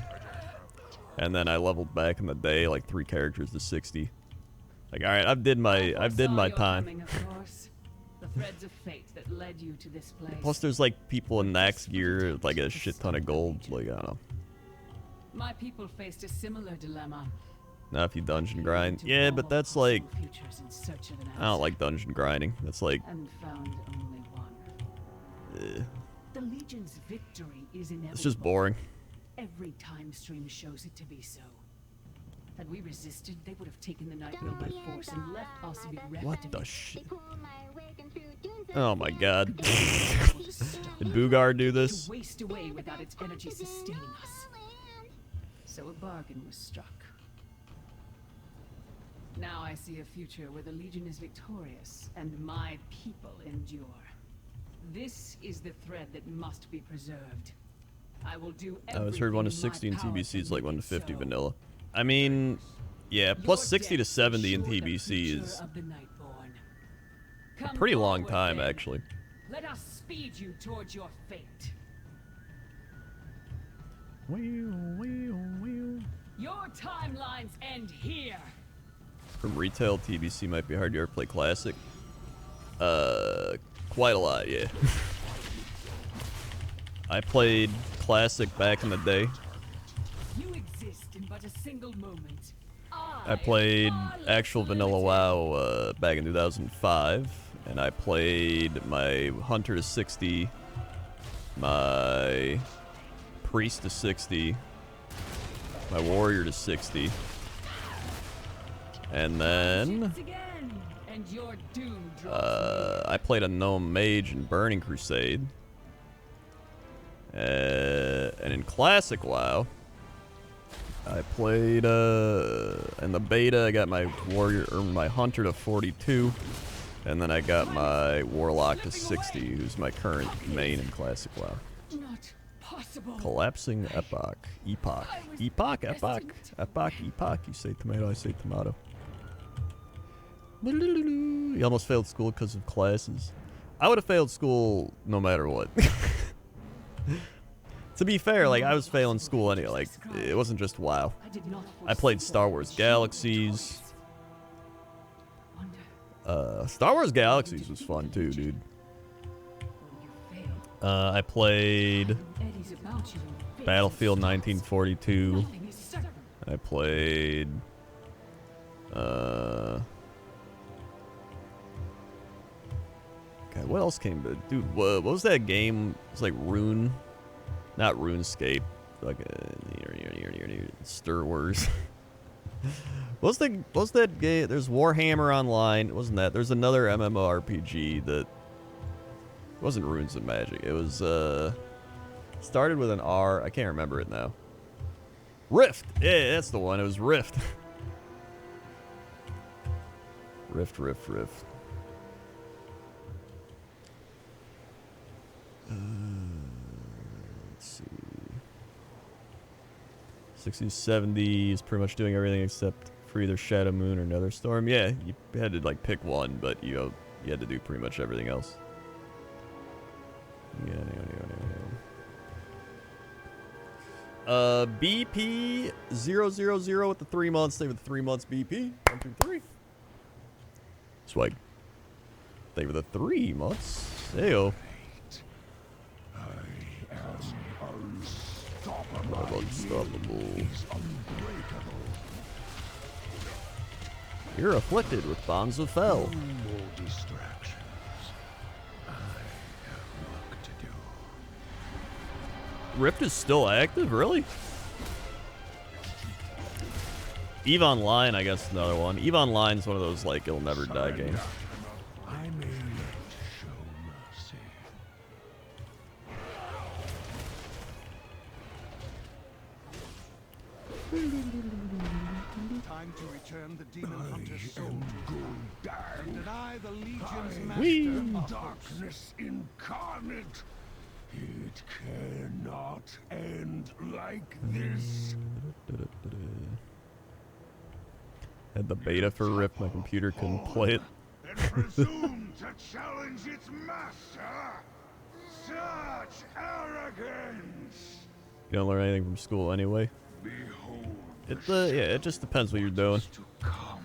And then I leveled back in the day like 3 characters to 60. Like, all right, I've did my time. The threads of fate that led you to this place. Plus, there's like people in Nax gear with like a shit ton of gold. Like, I don't know. My people faced a similar dilemma. Now if you dungeon grind, yeah, but that's like, I don't like dungeon grinding. That's like, and found only one. The Legion's victory is inevitable. It's just boring. Every time stream shows it to be so. Had we resisted, they would have taken the Nightmare by force and left us to be wrecked. What the shit? Oh my god. Did Boogar do this? To waste away without its energy sustaining us. So a bargain was struck. Now I see a future where the Legion is victorious and my people endure. This is the thread that must be preserved. I will do everything. I was heard 1 to 60 in TBC is like 1 to 50 vanilla. I mean, yeah, plus 60 to 70 in TBC is a pretty long time, actually. Let us speed you towards your fate. Your timelines end here. From retail, TBC might be hard to ever play Classic. Quite a lot, yeah. I played Classic back in the day. You exist not a single moment. I played actual vanilla WoW back in 2005, and I played my Hunter to 60, my Priest to 60, my Warrior to 60, and then I played a Gnome Mage in Burning Crusade, and in Classic WoW, I played, in the beta, I got my Warrior, or my Hunter to 42, and then I got my Warlock to 60, who's my current main in Classic WoW. Not possible. Collapsing Epoch. Epoch. Epoch, Epoch. Epoch, Epoch. You say tomato, I say tomato. You almost failed school because of classes. I would have failed school no matter what. To be fair, like, I was failing school anyway. Like, it wasn't just WoW. I played Star Wars Galaxies. Star Wars Galaxies was fun too, dude. I played Battlefield 1942. I played... God, what else came to... Dude, what was that game? It was like Rune... Not RuneScape, like Stir Wars. What's that game? There's Warhammer Online. Wasn't that? There's another MMORPG that wasn't Runes of Magic. It was started with an R. I can't remember it now. Rift. Yeah, that's the one. It was Rift. Rift. Let's see. 60s, 70s, pretty much doing everything except for either Shadow Moon or Nether Storm. Yeah, you had to like pick one, but you had to do pretty much everything else. Yeah. BP 000 with the 3 months. Thank you for the 3 months, BP. 1, 2, 3. Swag. Thank you for the 3 months. Heyo. Unstoppable. You're afflicted with bonds of fell. More distractions. I have work to do. Rift is still active, really? EVE Online, I guess, is another one. EVE Online is one of those like it'll never die games. I may yet show mercy. Time to return the demon hunter's soul and deny the legion's Whee! master. Darkness incarnate. It cannot end like this. Had the beta for Rift, my computer couldn't play it. And presume to challenge its master. Such arrogance. You don't learn anything from school anyway. Behold. It just depends what you're doing. To come.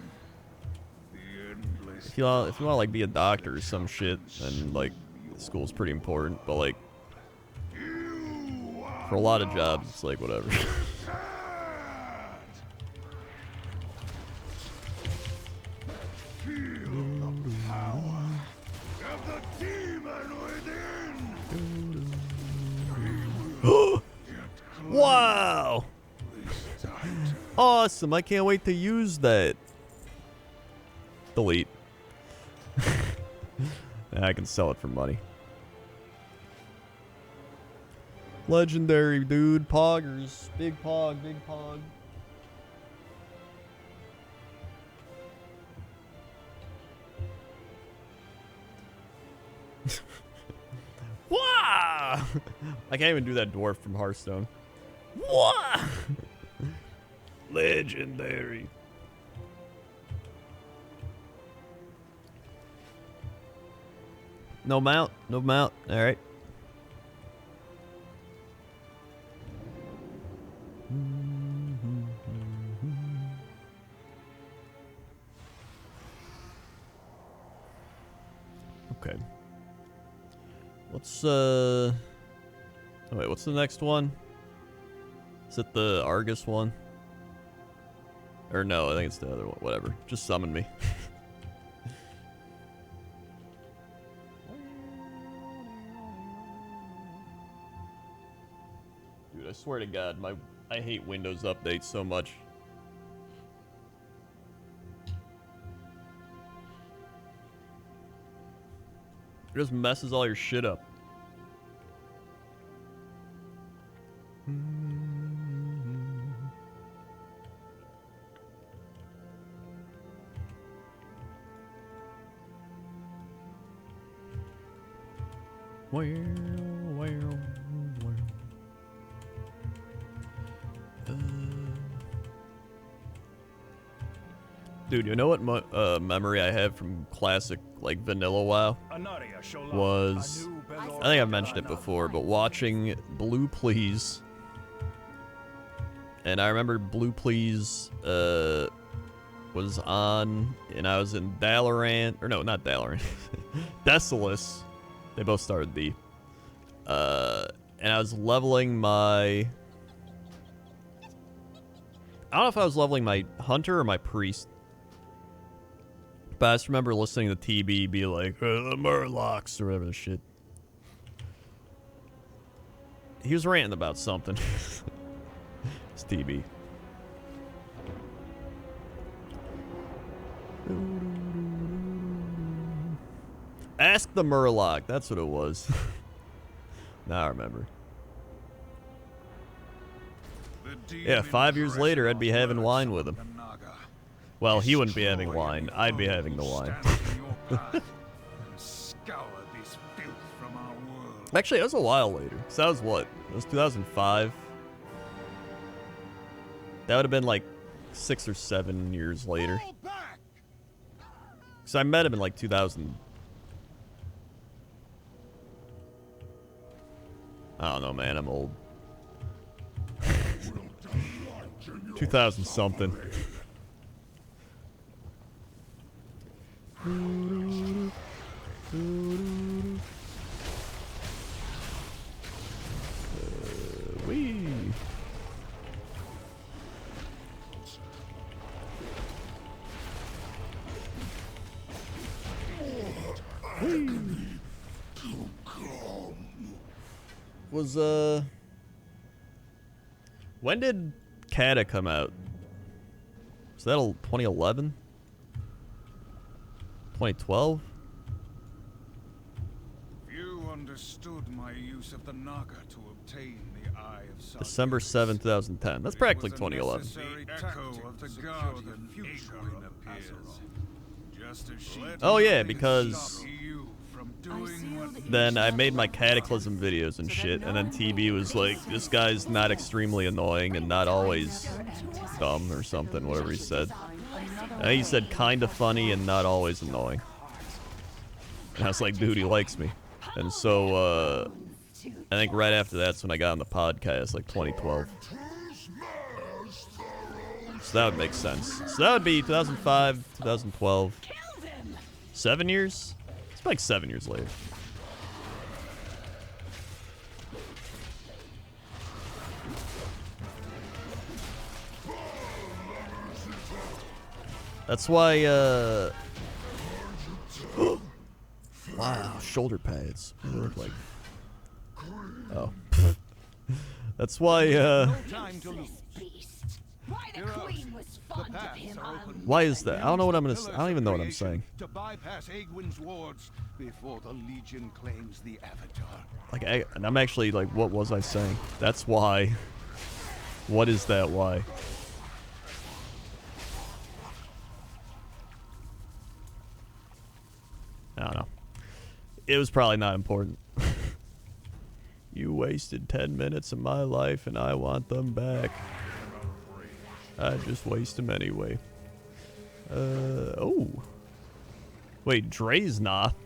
The endless If you want to like be a doctor or some shit, then like school's pretty important. But like for a lot of jobs, it's like whatever. Feel the power of the demon within. Wow! Awesome! I can't wait to use that. Delete. I can sell it for money. Legendary, dude. Poggers. Big pog, big pog. Wow! I can't even do that dwarf from Hearthstone. Wow! Legendary. No mount, no mount. All right. Okay. Let's oh wait, what's the next one? Is it the Argus one? Or no, I think it's the other one. Whatever. Just summon me. Dude, I swear to God, I hate Windows updates so much. It just messes all your shit up. Dude, you know what memory I have from classic, like, vanilla WoW? Was, I think I've mentioned it before, but watching Blue Please. And I remember Blue Please was on, and I was in Dalaran, or no, not Dalaran, Desolace. They both started D. And I was leveling my... I don't know if I was leveling my Hunter or my Priest. But I just remember listening to TB be like, the Murlocs, or whatever the shit. He was ranting about something. It's TB. Ask the Murloc, that's what it was. Now I remember. Yeah, 5 years later, I'd be having wine with him. Well, he wouldn't be having wine. I'd be having the wine. Actually, it was a while later. So that was what? It was 2005. That would have been like 6 or 7 years later. So I met him in like 2000. I don't know, man. I'm old. 2000 something. Wee. Was when did Kata come out? Was that 2011? 2012? You understood my use of the Naga to obtain the Eye of Salvation. December 7, 2010. That's practically 2011. Oh yeah, because then I made my Cataclysm videos and shit, and then TB was like, this guy's not extremely annoying and not always dumb or something, whatever he said. And he said kinda funny and not always annoying. And I was like, dude, he likes me. And so, I think right after that's when I got on the podcast, like 2012. So that would make sense. So that would be 2005, 2012. 7 years? It's like 7 years later. That's why, wow, shoulder pads. What do they look like? Oh. That's why, why is that? I don't know what I'm gonna say. I don't even know what I'm saying. To bypass Aegwyn's wards before the Legion claims the Avatar. Like, and I'm actually like, what was I saying? That's why. What is that why? I don't know. It was probably not important. You wasted 10 minutes of my life and I want them back. I just waste them anyway. Oh. Wait, Dre's not.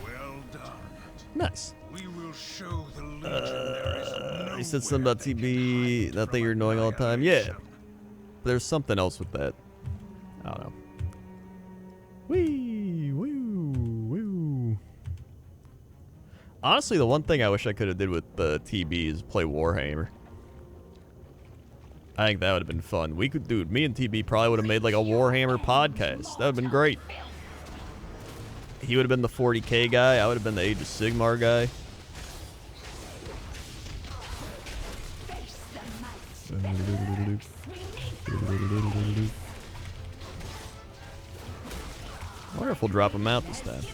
Well done. Nice. We will show the Legionaries You said something about TB, that thing you're annoying all the time. Yeah. There's something else with that. I don't know. Wee, woo. Honestly, the one thing I wish I could have did with the TB is play Warhammer. I think that would have been fun. We could, dude, me and TB probably would have made like a Warhammer podcast. That would have been great. He would have been the 40K guy. I would have been the Age of Sigmar guy. I wonder if we'll drop him out this time.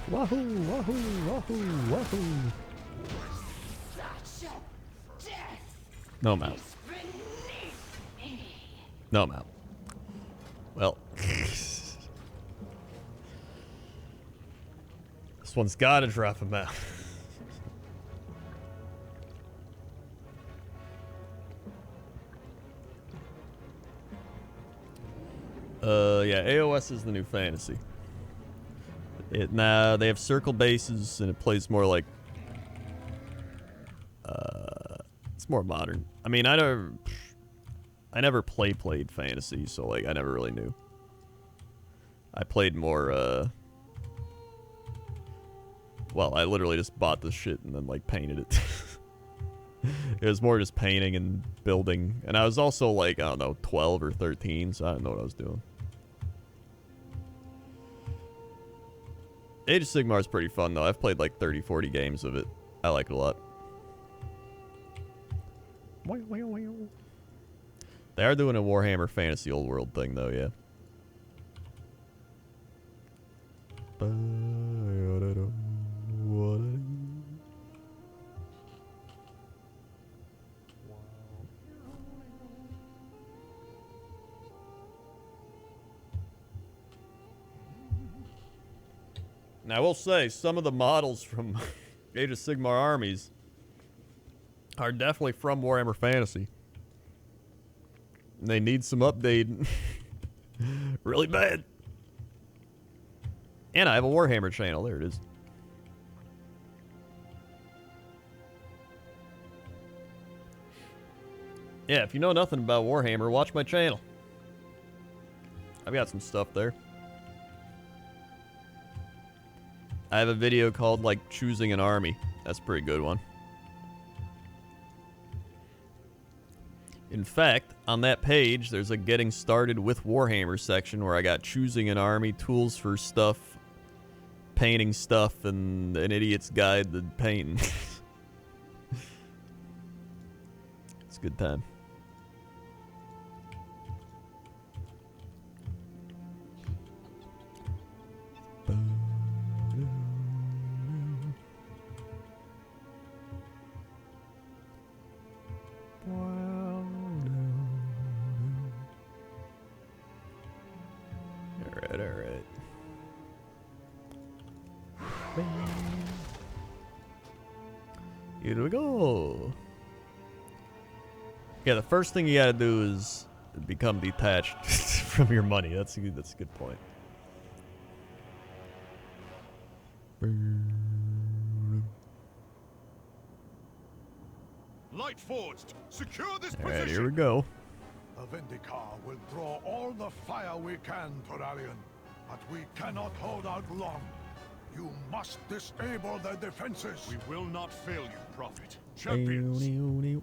Wahoo, wahoo, wahoo, wahoo. No, I'm out. No, I'm out. Well. This one's gotta drop him out. Yeah, AOS is the new fantasy. Now they have circle bases, and it plays more like it's more modern. I mean, I never played fantasy, so like I never really knew. I played more well, I literally just bought this shit and then like painted it. It was more just painting and building, and I was also like, I don't know, 12 or 13, so I didn't know what I was doing. Age of Sigmar is pretty fun, though. I've played like 30, 40 games of it. I like it a lot. They are doing a Warhammer Fantasy Old World thing, though, yeah. Now, I will say, some of the models from Age of Sigmar armies are definitely from Warhammer Fantasy. And they need some updating. Really bad. And I have a Warhammer channel. There it is. Yeah, if you know nothing about Warhammer, watch my channel. I've got some stuff there. I have a video called, like, Choosing an Army. That's a pretty good one. In fact, on that page, there's a Getting Started with Warhammer section where I got Choosing an Army, tools for stuff, painting stuff, and an idiot's guide to painting. It's a good time. Alright. Here we go. Yeah, the first thing you gotta do is become detached from your money. That's a good point. Light forged. Secure this Alright, position. here we go. The Vindicar will draw all the fire we can, Torarion, but we cannot hold out long. You must disable their defenses. We will not fail you, Prophet. Champions,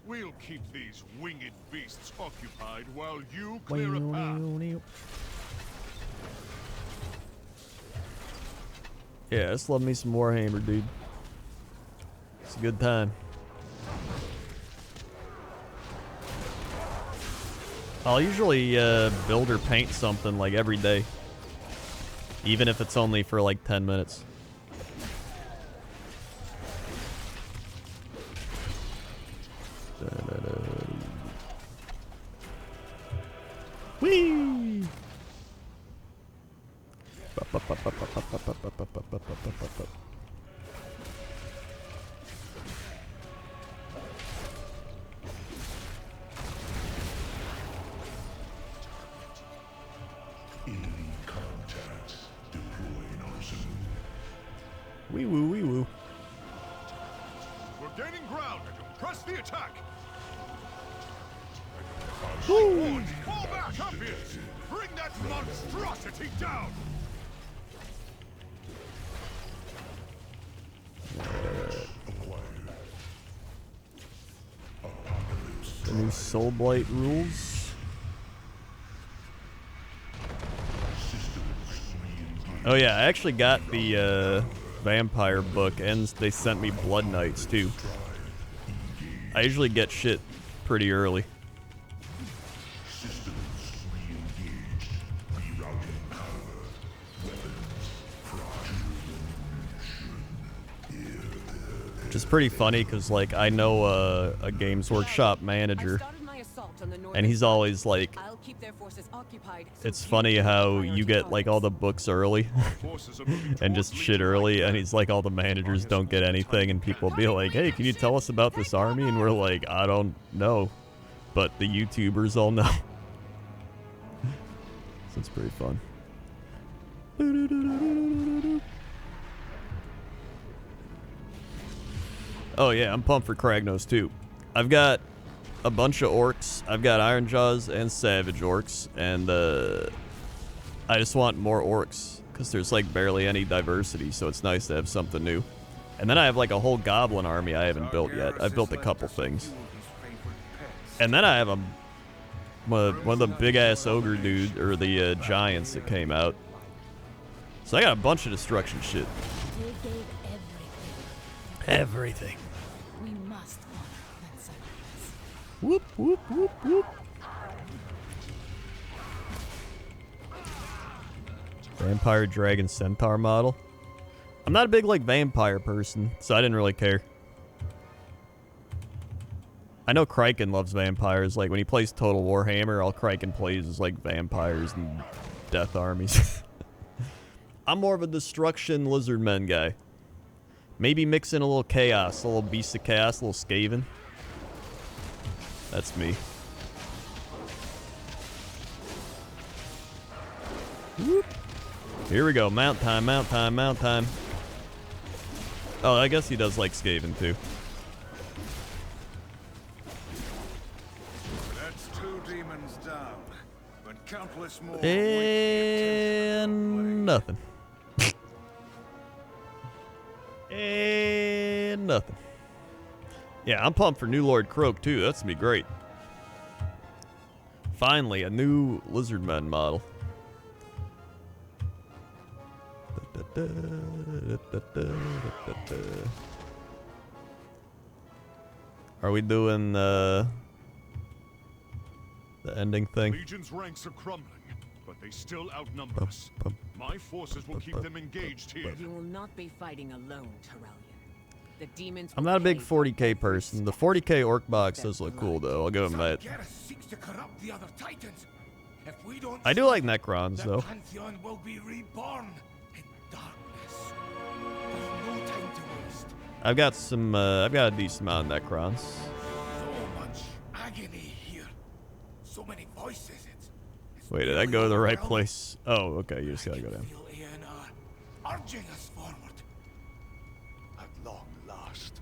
we'll keep these winged beasts occupied while you clear a path. Yeah, just love me some Warhammer, dude. It's a good time. I'll usually build or paint something like every day. Even if it's only for like 10 minutes. Whee! Wee woo, wee woo. We're gaining ground. Press the attack. Woo! Fall back. Champions, bring that monstrosity down! The new Soul Blight rules. Oh yeah, I actually got the vampire book, and they sent me Blood Knights too. I usually get shit pretty early. Which is pretty funny because, like, I know a Games Workshop manager, and he's always like, it's funny how you get, like, all the books early and just shit early, and he's like, all the managers don't get anything, and people be like, hey, can you tell us about this army? And we're like, I don't know, but the YouTubers all know. So it's pretty fun. Oh yeah, I'm pumped for Kragnos too. I've got a bunch of orcs. I've got Iron Jaws and Savage orcs, and I just want more orcs because there's like barely any diversity, so it's nice to have something new. And then I have like a whole goblin army I haven't built yet. I've built a couple things. And then I have one of the big ass ogre dude, or the giants that came out. So I got a bunch of destruction shit. They gave Everything. We must honor that sacrifice. Whoop, whoop, whoop, whoop. Vampire Dragon Centaur model. I'm not a big, like, vampire person, so I didn't really care. I know Kraken loves vampires. Like, when he plays Total Warhammer, all Kraken plays is, like, vampires and death armies. I'm more of a Destruction Lizardmen guy. Maybe mix in a little Chaos, a little Beast of Chaos, a little Skaven. That's me. Whoop. Here we go. Mount time, mount time, mount time. Oh, I guess he does like Skaven too. That's 2 demons down, but countless more. And nothing. And nothing. Yeah, I'm pumped for New Lord Croak too. That's gonna be great. Finally, a new Lizardmen model. Are we doing the ending thing? Legion's ranks are crumbling, but they still outnumber us. My forces will keep them engaged here. You will not be fighting alone, Terrellian. The demons I'm not a big 40k person. The 40k orc box does look cool though. I'll give him that. Seeks to corrupt the other titans. If we don't I do like Necrons though. Pantheon will be reborn in darkness. There's no time to waste. I've got a decent amount of Necrons. So much agony here. So many voices. Wait, did I go to the right place? Oh, okay, you just gotta go down. Urging us forward. At long last.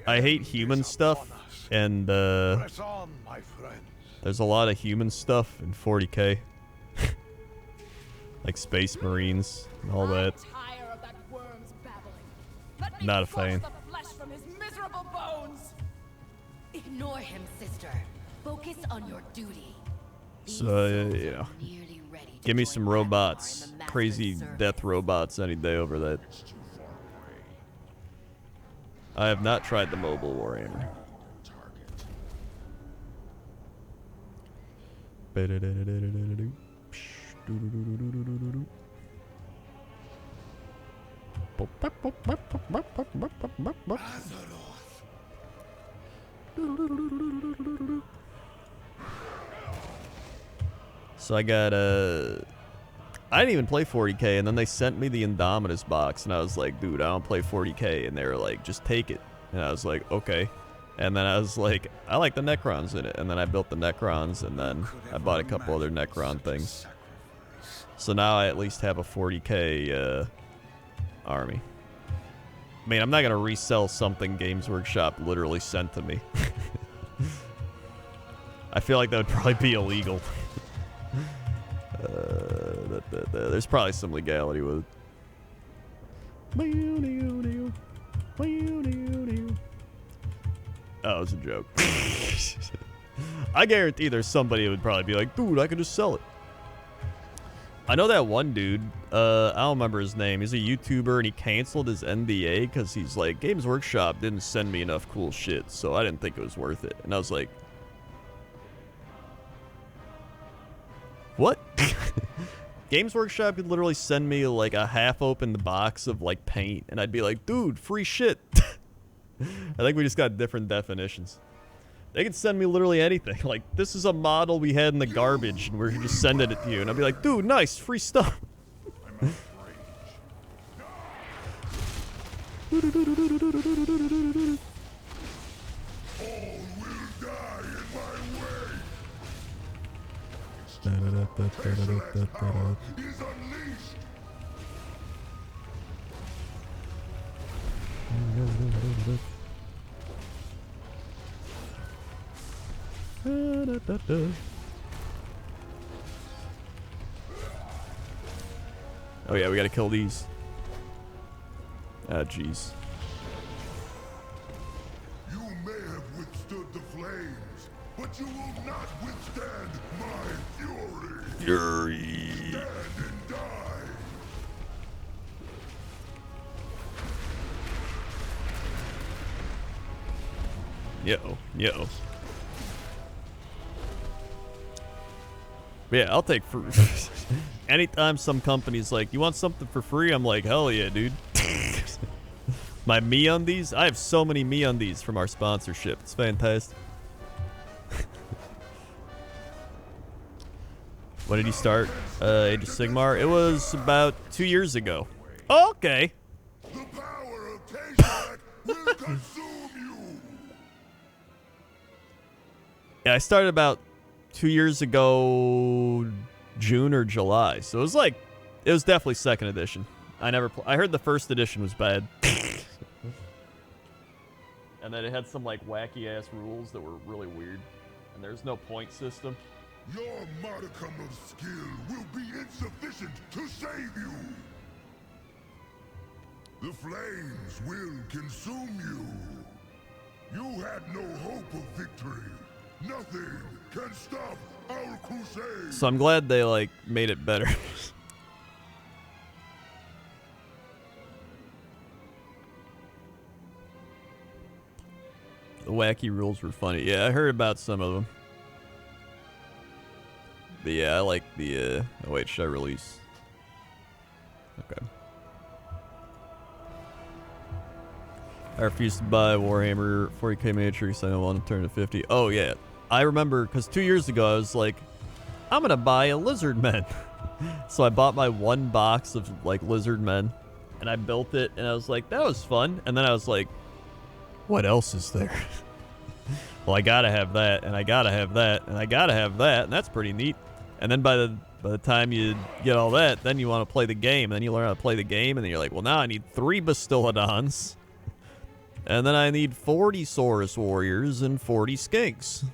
I hate human stuff, and Press on, my friends. there's a lot of human stuff in 40k. Like Space Marines and all that. Tire of that worm's babbling. Let me Not a force fan. the flesh from his miserable bones. Ignore him, sister. Focus on your duty. So, you know, give me some robots. Crazy death robots any day over that. I have not tried the mobile Warhammer. So I got I didn't even play 40k, and then they sent me the Indominus box, and I was like, dude, I don't play 40k, and they were like, just take it, and I was like, okay, and then I was like, I like the Necrons in it, and then I built the Necrons, and then I bought a couple other Necron things, so now I at least have a 40k army. I mean, I'm not gonna resell something Games Workshop literally sent to me. I feel like that would probably be illegal. There's probably some legality with it. Oh, it was a joke. I guarantee there's somebody who would probably be like, dude, I could just sell it. I know that one dude, I don't remember his name. He's a YouTuber and he canceled his NDA because he's like, Games Workshop didn't send me enough cool shit, so I didn't think it was worth it. And I was like, what? Games Workshop could literally send me like a half-opened box of like paint, and I'd be like, dude, free shit. I think we just got different definitions. They could send me literally anything. Like, this is a model we had in the garbage, and we're just sending it to you. And I'd be like, dude, nice, free stuff. Oh yeah, we gotta kill these. Ah, jeez. You may have withstood the flames, but you will not withstand my fury. Fury. Stand and die. Yo. Yeah, I'll take free. Anytime some company's like, you want something for free? I'm like, hell yeah, dude. My MeUndies? I have so many MeUndies from our sponsorship. It's fantastic. When did you start Age of Sigmar? It was about 2 years ago. Okay. The power of Tayshak will consume you. Yeah, I started about 2 years ago, June or July. So it was definitely second edition. I heard the first edition was bad. And then it had some like wacky ass rules that were really weird. And there's no point system. Your modicum of skill will be insufficient to save you. The flames will consume you. You had no hope of victory. Nothing can stop our crusade. So I'm glad they like made it better. The wacky rules were funny. Yeah, I heard about some of them. But yeah, I like the, oh wait, should I release? Okay. I refused to buy Warhammer 40k Matrix. I don't want to turn to 50. Oh yeah, I remember, because 2 years ago I was like, I'm going to buy a Lizard Men. So I bought my one box of like Lizard Men, and I built it, and I was like, that was fun. And then I was like, what else is there? Well, I gotta have that, and I gotta have that, and I gotta have that, and that's pretty neat. And then by the time you get all that, then you want to play the game, and then you learn how to play the game, and then you're like, well, now I need 3 Bastillodons, and then I need 40 Saurus Warriors and 40 Skinks.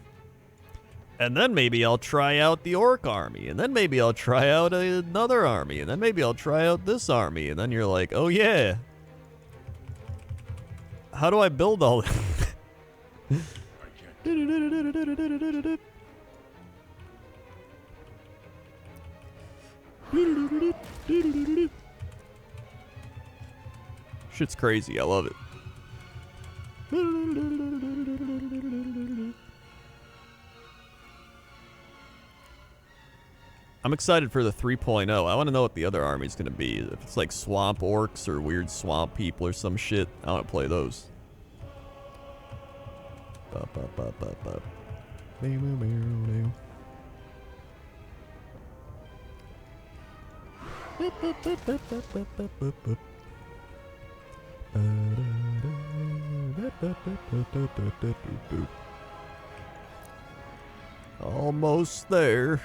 And then maybe I'll try out the Orc army, and then maybe I'll try out another army, and then maybe I'll try out this army, and then you're like, oh yeah. How do I build all that? Shit's crazy. I love it. I'm excited for the 3.0. I want to know what the other army's going to be. If it's like swamp orcs or weird swamp people or some shit, I want to play those. Almost there.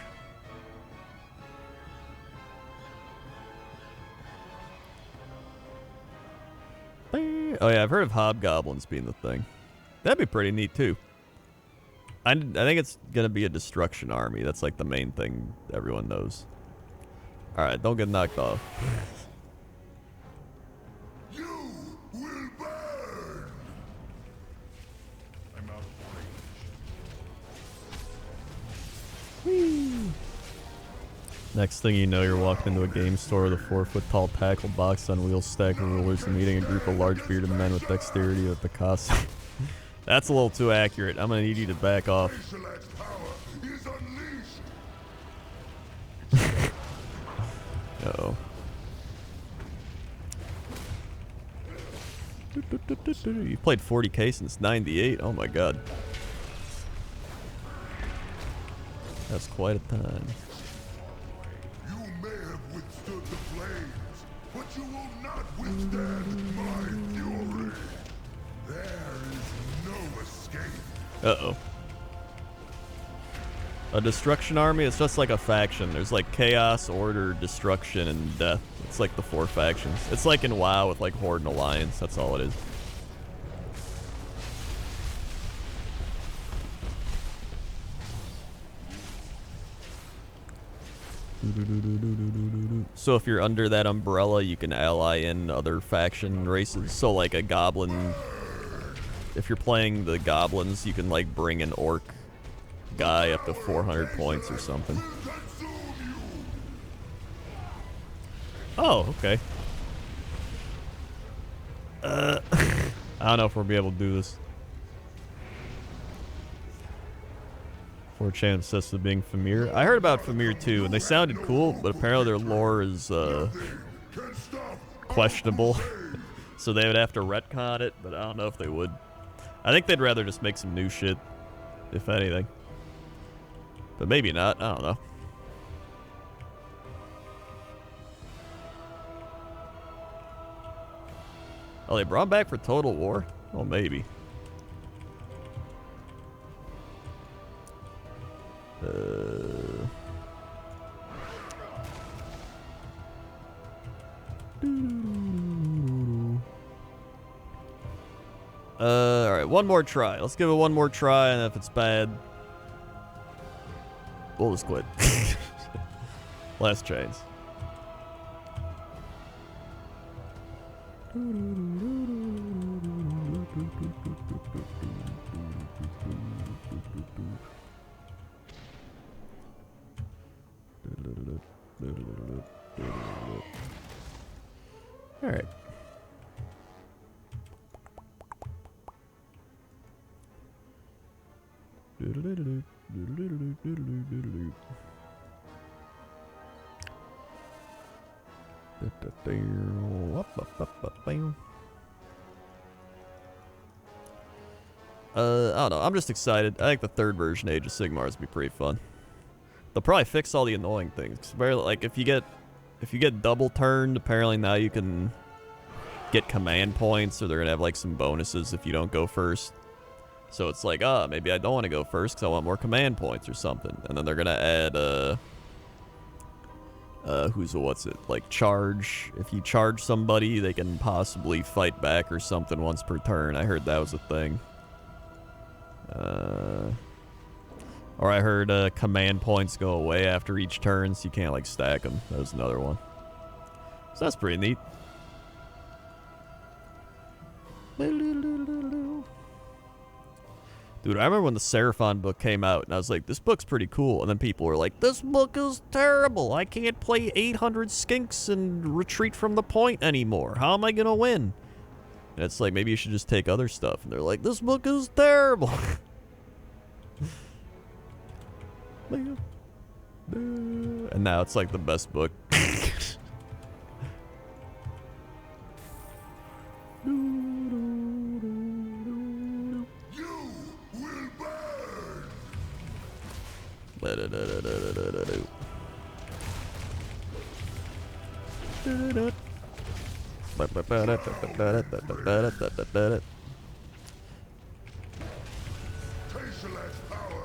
Oh yeah, I've heard of hobgoblins being the thing. That'd be pretty neat too. I think it's gonna be a destruction army. That's like the main thing everyone knows. Alright, don't get knocked off. You will burn! I'm out of range. Next thing you know, you're walking into a game store with a 4-foot-tall tackle box on wheels, stack of rulers, and meeting a group of large bearded men with dexterity with Picasso. That's a little too accurate. I'm gonna need you to back off. Select power is unleashed! Uh-oh. You've played 40k since 98. Oh my god. That's quite a time. You may have withstood the flames, but you will not withstand my fury. There is no escape. Uh-oh. A destruction army? It's just like a faction. There's like chaos, order, destruction, and death. It's like the 4 factions. It's like in WoW with like Horde and Alliance. That's all it is. So if you're under that umbrella, you can ally in other faction races. So like a goblin, if you're playing the goblins, you can like bring an orc guy up to 400 points or something. Oh, okay. I don't know if we'll be able to do this. 4 chances of being Famir. I heard about Famir too, and they sounded cool, but apparently their lore is questionable. So they would have to retcon it, but I don't know if they would. I think they'd rather just make some new shit, if anything. But maybe not, I don't know. Oh, they brought him back for Total War? Well, maybe. Alright, one more try. Let's give it one more try, and if it's bad, we'll just quit. Last chance. All right. I don't know. I'm just excited. I think the 3rd version Age of Sigmar is gonna be pretty fun. They'll probably fix all the annoying things. 'Cause barely, like if you get double turned, apparently now you can get command points, or they're gonna have like some bonuses if you don't go first. So it's like, maybe I don't want to go first because I want more command points or something. And then they're gonna add like charge. If you charge somebody, they can possibly fight back or something once per turn. I heard that was a thing. Or I heard command points go away after each turn, so you can't like stack them. That was another one. So that's pretty neat. Dude, I remember when the Seraphon book came out, and I was like, this book's pretty cool. And then people were like, this book is terrible. I can't play 800 skinks and retreat from the point anymore. How am I going to win? And it's like, maybe you should just take other stuff. And they're like, this book is terrible. And now it's like the best book.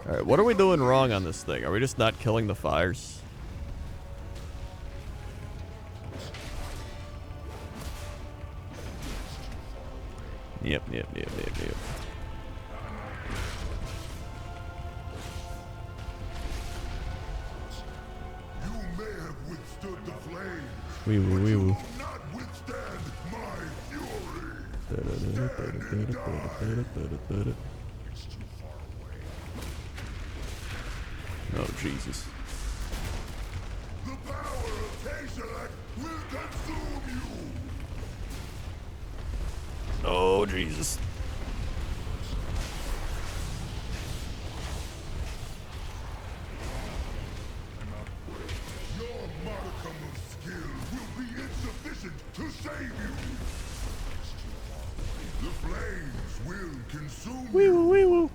Alright, what are we doing wrong on this thing? Are we just not killing the fires? Yep. You may have withstood the Wee woo, wee woo. Not withstand my fury. Stand and die. It's too far away. Oh, Jesus. The power of Tayselak will consume you. Oh, Jesus. Your modicum of skill will be insufficient to save you. The flames will consume Wee you. woo, wee woo.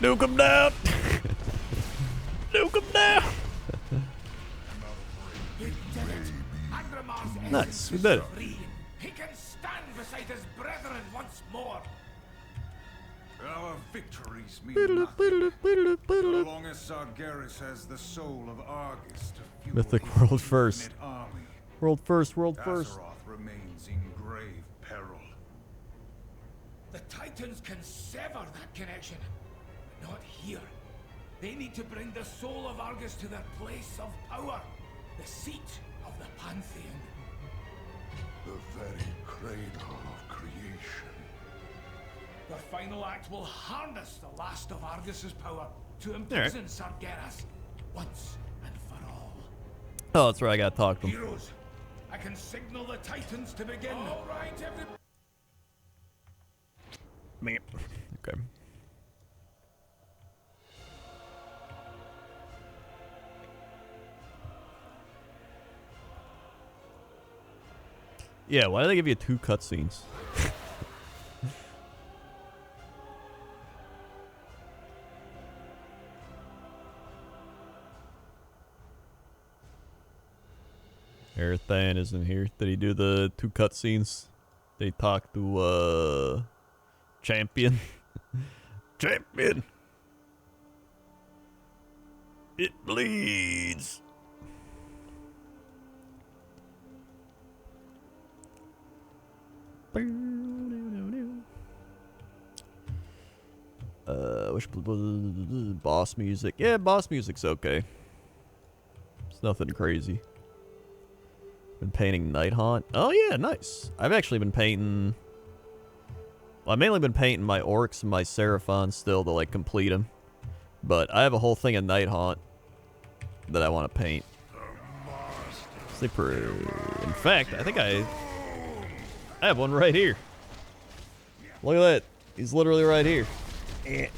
Nuke him down. Nuke him down. Nice, we did it. He can stand beside his brethren once more. Our victories mean nothing. So long as Sargeras has the soul of Argus to fuel Mythic his world first. infinite army, World first, world first. Azeroth remains in grave peril. The Titans can sever that connection. Not here. They need to bring the soul of Argus to their place of power. The seat of the Pantheon. The very cradle of creation. The final act will harness the last of Argus's power to imprison Sargeras once and for all. Oh, that's right. I gotta talk to him. Heroes, I can signal the Titans to begin. All right, everybody. Man. Okay. Yeah, why do they give you 2 cutscenes? Erethan isn't here. Did he do the 2 cutscenes? They talk to Champion. Champion. It bleeds. Which boss music? Yeah, boss music's okay. It's nothing crazy. Been painting Night Haunt. Oh yeah, nice. I've actually been painting. Well, I've mainly been painting my orcs and my Seraphon still to like complete them. But I have a whole thing of Night Haunt that I want to paint. Super. In fact, I think I have one right here. Look at that. He's literally right here. The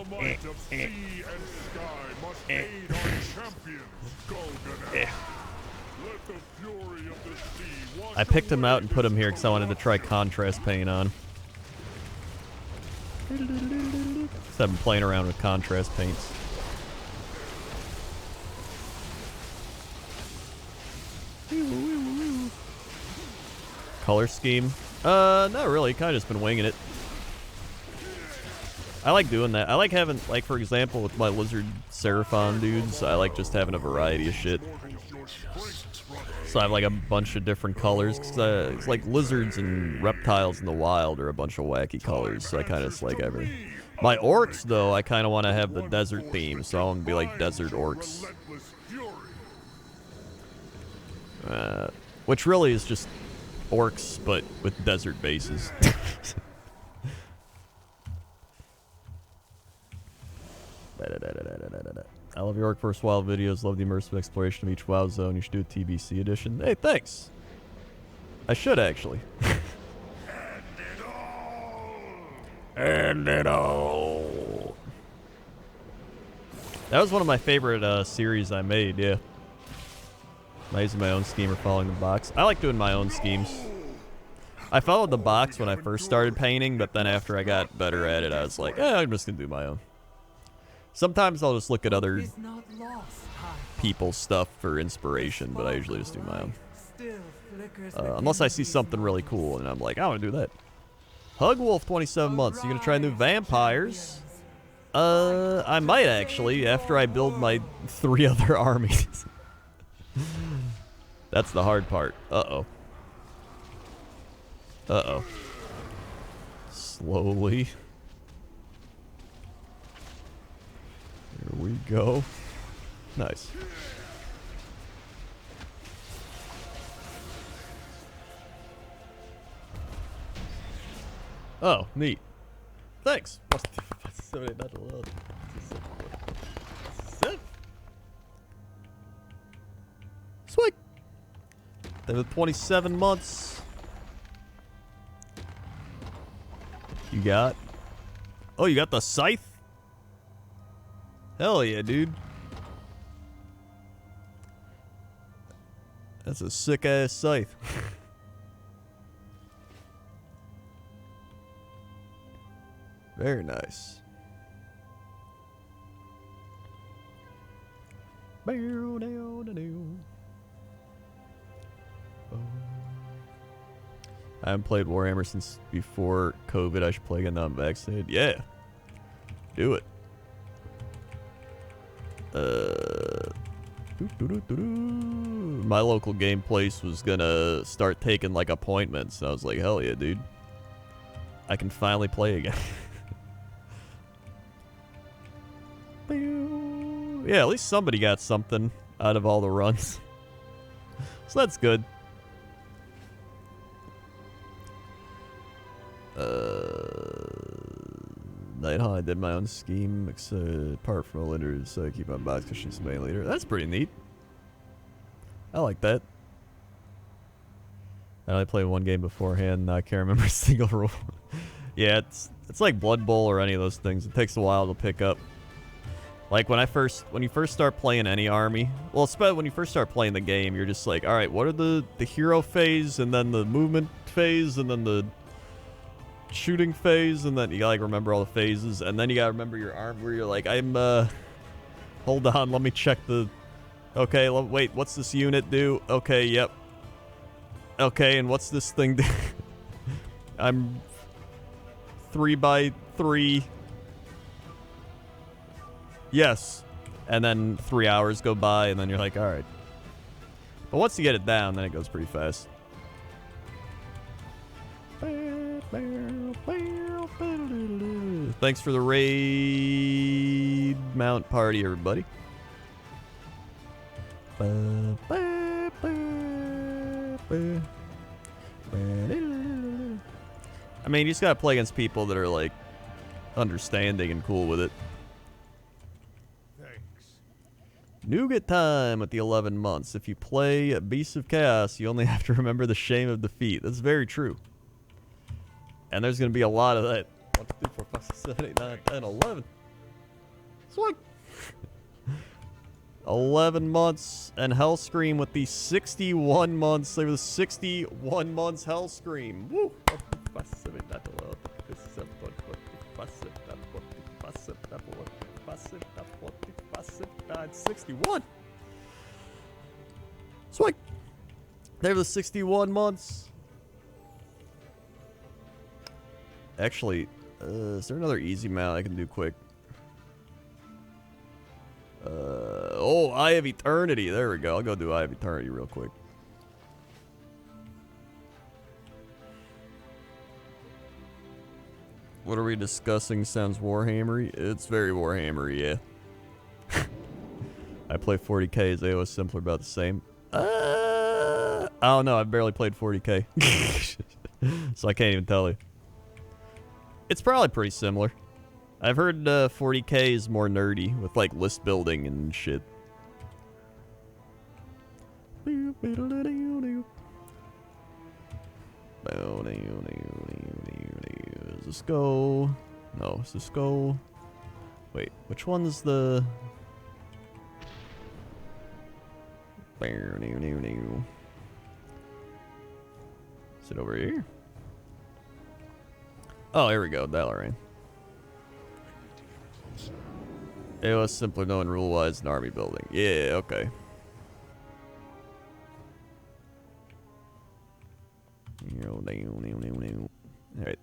might of sea and sky must aid our champions, Golden. Let the fury of the sea wash I picked him away out and put him his here because I wanted to try corruption. contrast paint on. Just have been playing around with contrast paints. Color scheme? Not really. Kind of just been winging it. I like doing that. I like having, like, for example, with my lizard Seraphon dudes, I like just having a variety of shit. So I have, like, a bunch of different colors. Cause it's like lizards and reptiles in the wild are a bunch of wacky colors, so I kind of just like everything. My orcs, though, I kind of want to have the desert theme, so I want to be like desert orcs. Which really is just orcs, but with desert bases. I love your Orc vs. Wild videos. Love the immersive exploration of each WoW zone. You should do a TBC edition. Hey, thanks. I should, actually. End it all. That was one of my favorite series I made, yeah. Am I using my own scheme or following the box? I like doing my own schemes. I followed the box when I first started painting, but then after I got better at it, I was like, I'm just going to do my own. Sometimes I'll just look at other people's stuff for inspiration, but I usually just do my own. Unless I see something really cool and I'm like, I want to do that. Hugwolf 27 months. You gonna try new vampires? I might actually after I build my 3 other armies. That's the hard part. Uh-oh. Uh-oh. Slowly. Here we go. Nice. Oh, neat. Thanks. Sweet. They were 27 months. You got? Oh, you got the scythe? Hell yeah, dude. That's a sick ass scythe. Very nice. I haven't played Warhammer since before COVID. I should play again now I'm vaccinated. Yeah. Do it. My local game place was gonna start taking like appointments. And I was like, hell yeah, dude. I can finally play again. Yeah, at least somebody got something out of all the runs. So that's good. Nighthawk, I did my own scheme, apart from a leader, so I keep on box because she's the main leader. That's pretty neat. I like that. I only played one game beforehand, and I can't remember a single rule. Yeah, it's like Blood Bowl or any of those things. It takes a while to pick up. Like when you first start playing any army, well, especially when you first start playing the game, you're just like, all right, what are the hero phase, and then the movement phase, and then the shooting phase, and then you gotta like remember all the phases, and then you gotta remember your arm where you're like, hold on, let me check the, okay, wait, what's this unit do? Okay, yep. Okay, and what's this thing do? I'm 3x3. Yes. And then 3 hours go by, and then you're like, alright. But once you get it down, then it goes pretty fast. Thanks for the raid mount party, everybody. I mean, you just gotta play against people that are like understanding and cool with it. Nougat time with the 11 months. If you play Beasts of Chaos, you only have to remember the shame of defeat. That's very true. And there's going to be a lot of that. 1, 2, 3, 4, 5, 6, 7, 8, 9, 10, 11. Sweet. 11 months and Hellscream with the 61 months. They were the 61 months Hellscream. Woo! 61. Sweet. They were the 61 months. Actually, is there another easy mount I can do quick? Oh, Eye of Eternity. There we go. I'll go do Eye of Eternity real quick. What are we discussing? Sounds Warhammery. It's very Warhammery, yeah. I play 40k. Is AOS simpler about the same? I don't know. I've barely played 40k. So I can't even tell you. It's probably pretty similar. I've heard 40k is more nerdy with like list building and shit. Is this go? No, is this go? Wait, which one's the... Is it over here? Oh, here we go. Dalaran. AOS simpler knowing rule-wise and army building. Yeah, okay. Alright.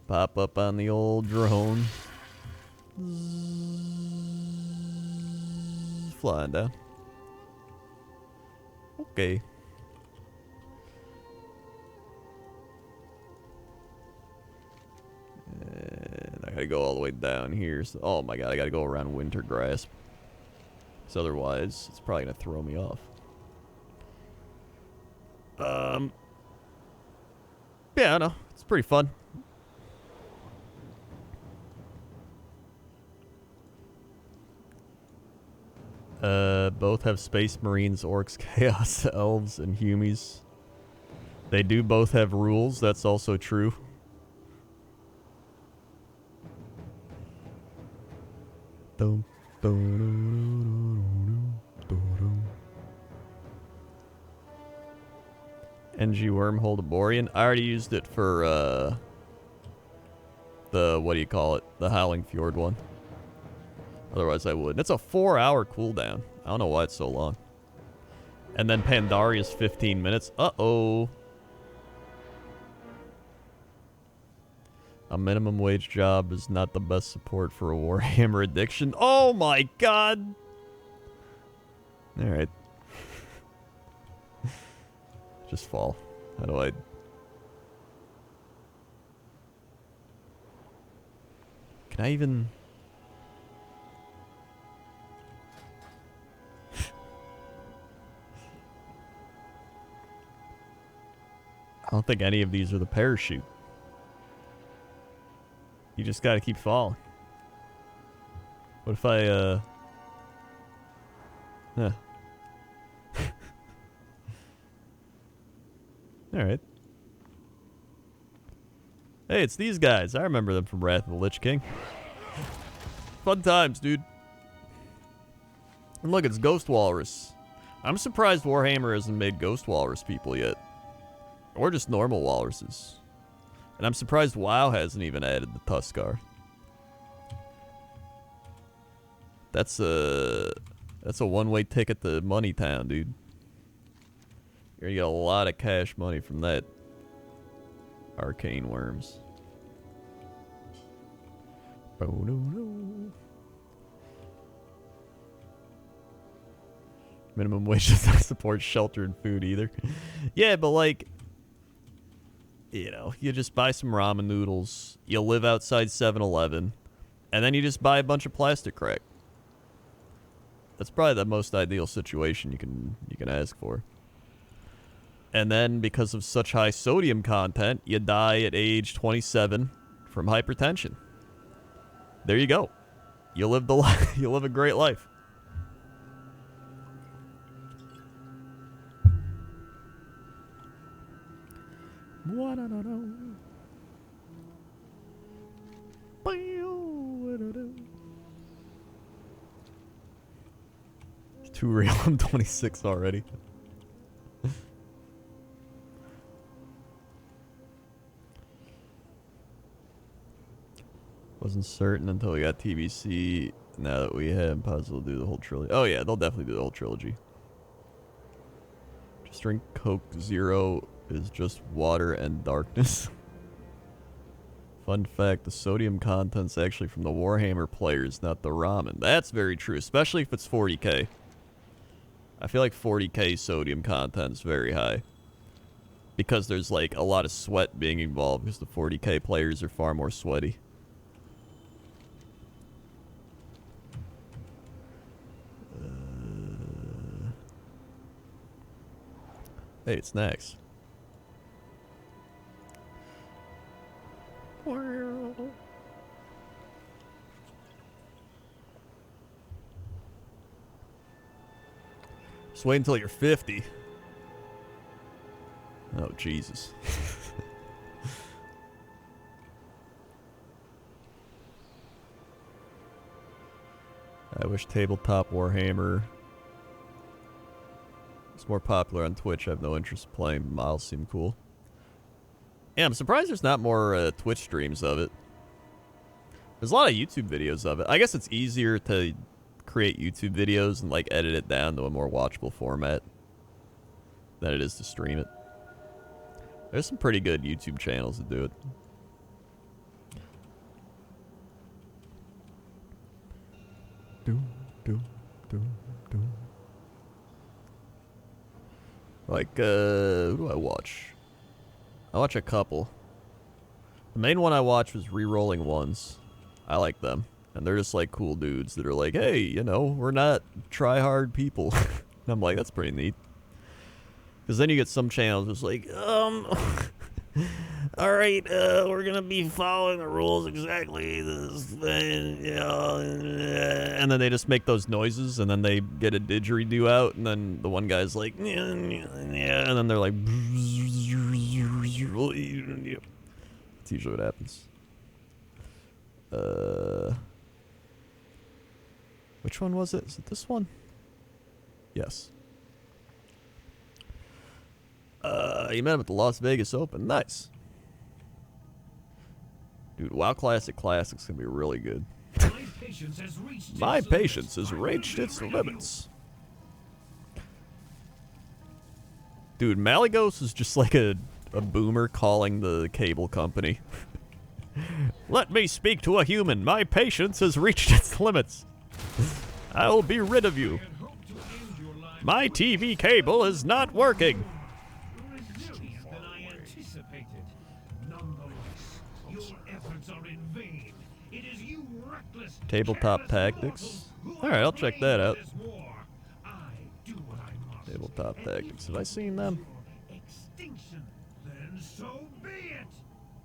Pop up on the old drone. Flying down. Okay. gotta go all the way down here. So, oh my god, I gotta go around Winter Grasp. Because otherwise, it's probably gonna throw me off. Yeah, I know. It's pretty fun. Both have Space Marines, Orcs, Chaos, Elves, and Humies. They do both have rules. That's also true. NG Wormhole to Borean. I already used it for the, what do you call it? The Howling Fjord one. Otherwise I would. It's a 4-hour cooldown. I don't know why it's so long. And then Pandaria's 15 minutes. Uh-oh. A minimum wage job is not the best support for a Warhammer addiction. Oh my god! Alright. Just fall. How do I... Can I even... I don't think any of these are the parachute. You just gotta keep falling. What if I, Huh. Alright. Hey, it's these guys. I remember them from Wrath of the Lich King. Fun times, dude. And look, it's Ghost Walrus. I'm surprised Warhammer hasn't made Ghost Walrus people yet. Or just normal walruses. And I'm surprised WoW hasn't even added the Tuskar. That's a one-way ticket to Money Town, dude. You're gonna get a lot of cash money from that. Arcane Worms. Minimum wage does not support shelter and food either. Yeah, but like... You know, you just buy some ramen noodles, you live outside 7-Eleven, and then you just buy a bunch of plastic crack. That's probably the most ideal situation you can ask for. And then, because of such high sodium content, you die at age 27 from hypertension. There you go. You live you live a great life. It's too real. I'm 26 already. Wasn't certain until we got TBC. Now that we have, possible to do the whole trilogy. Oh yeah, they'll definitely do the whole trilogy. Just drink Coke Zero is just water and darkness. Fun fact, the sodium content's actually from the Warhammer players, not the ramen. That's very true, especially if it's 40k. I feel like 40k sodium content's very high. Because there's like a lot of sweat being involved, because the 40k players are far more sweaty. Hey, it's snacks. Just wait until you're 50. Oh, Jesus. I wish tabletop Warhammer was more popular on Twitch. I have no interest in playing. Miles seem cool. Yeah, I'm surprised there's not more Twitch streams of it. There's a lot of YouTube videos of it. I guess it's easier to create YouTube videos and like edit it down to a more watchable format than it is to stream it. There's some pretty good YouTube channels that do it. Like, who do I watch? I watch a couple. The main one I watched was Rerolling Ones. I like them. And they're just like cool dudes that are like, hey, you know, we're not try-hard people. And I'm like, that's pretty neat. Because then you get some channels just like, alright, we're gonna be following the rules exactly this thing, you know, and then they just make those noises, and then they get a didgeridoo out, and then the one guy's like, yeah, and then they're like, it's usually what happens. Which one was it? Is it this one? Yes. You met him at the Las Vegas Open. Nice. Dude, WoW Classic's gonna be really good. My patience has reached its limits. Dude, Malygos is just like a boomer calling the cable company. Let me speak to a human. My patience has reached its limits. I'll be rid of you. My TV cable is not working. Tabletop Tactics. Alright, I'll check that out. Tabletop Tactics. Have I seen them? I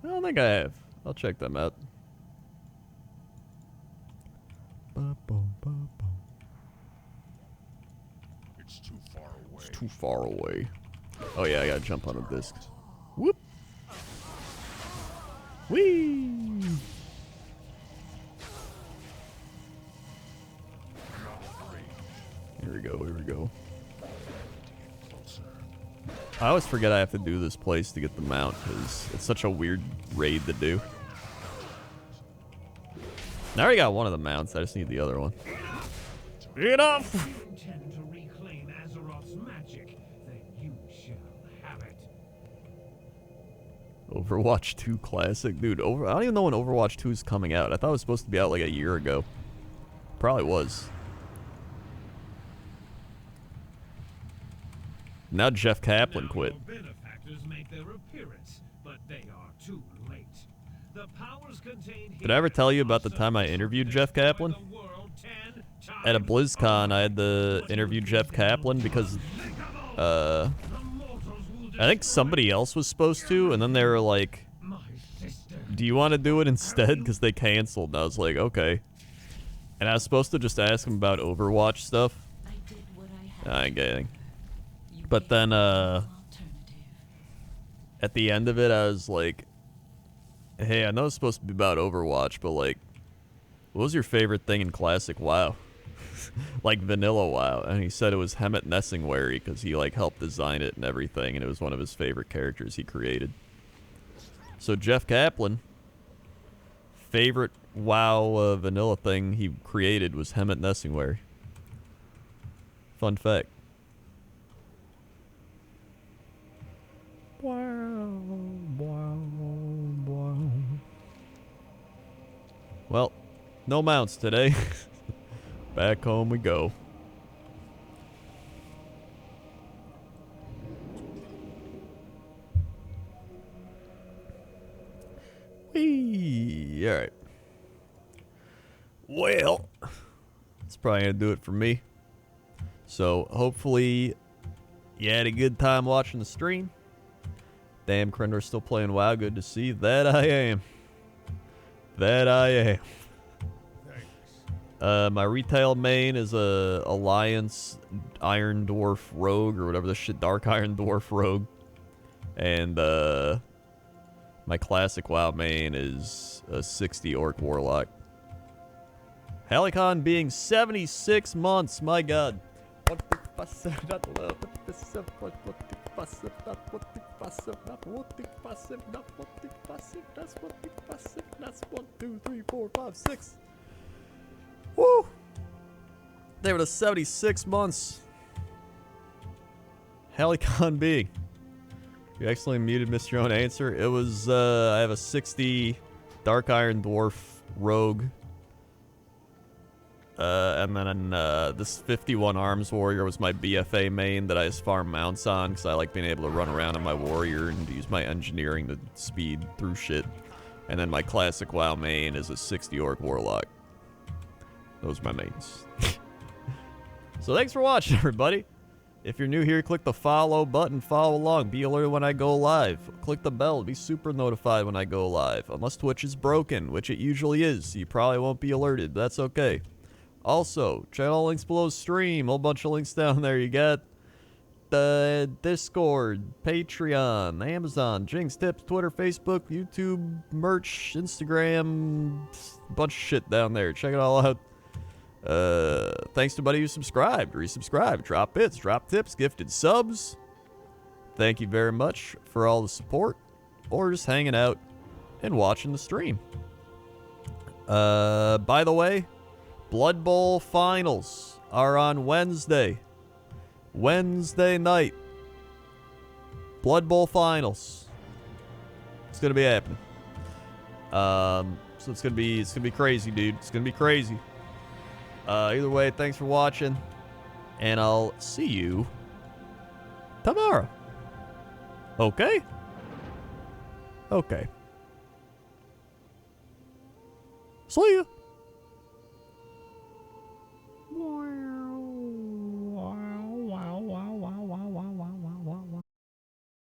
don't think I have. I'll check them out. It's too far away. It's too far away. Oh yeah, I gotta jump on a disc. Whoop! Whee! Here we go, here we go. I always forget I have to do this place to get the mount, because it's such a weird raid to do. I already got one of the mounts, I just need the other one. Enough! Overwatch 2 Classic? Dude, I don't even know when Overwatch 2 is coming out. I thought it was supposed to be out like a year ago. Probably was. Now Jeff Kaplan quit. Did I ever tell you about the time I interviewed Jeff Kaplan? At a BlizzCon, I had to interview Jeff Kaplan because, I think somebody else was supposed to, and then they were like, do you want to do it instead? Because they canceled, and I was like, okay. And I was supposed to just ask him about Overwatch stuff. I ain't getting. But then, at the end of it, I was like, hey, I know it's supposed to be about Overwatch, but like, what was your favorite thing in Classic WoW? Like vanilla WoW. And he said it was Hemet Nessingwary because he like helped design it and everything, and it was one of his favorite characters he created. So Jeff Kaplan, favorite WoW vanilla thing he created was Hemet Nessingwary. Fun fact. Well, no mounts today. Back home we go. Whee! Alright. Well, that's probably gonna do it for me. So, hopefully, you had a good time watching the stream. Damn, Crendor's still playing WoW. Good to see. That I am. That I am. My retail main is a Alliance Iron Dwarf Rogue, or whatever the shit, Dark Iron Dwarf Rogue. And my classic WoW main is a 60 Orc Warlock. Halicon being 76 months, my god. That's 1, 2, 3, 4, 5, 6. Woo! They were the 76 months. Halicon being. You accidentally muted, missed your own answer. It was, I have a 60 Dark Iron Dwarf Rogue. And then this 51 Arms Warrior was my BFA main that I just farm mounts on because I like being able to run around on my warrior and use my engineering to speed through shit. And then my classic WoW main is a 60 Orc Warlock. Those are my mains. So thanks for watching, everybody. If you're new here, click the follow button, follow along, be alerted when I go live. Click the bell, be super notified when I go live. Unless Twitch is broken, which it usually is, so you probably won't be alerted, but that's okay. Also, channel links below stream, whole bunch of links down there. You got the Discord, Patreon, Amazon, Jinx, Tips, Twitter, Facebook, YouTube, merch, Instagram, bunch of shit down there. Check it all out. Thanks to everybody who subscribed, resubscribed, drop bits, drop tips, gifted subs. Thank you very much for all the support, or just hanging out and watching the stream. By the way, Blood Bowl finals are on Wednesday. Wednesday night. Blood Bowl finals. It's gonna be happening. So it's gonna be crazy, dude. It's gonna be crazy. Either way, thanks for watching, and I'll see you tomorrow. Okay? Okay. See ya.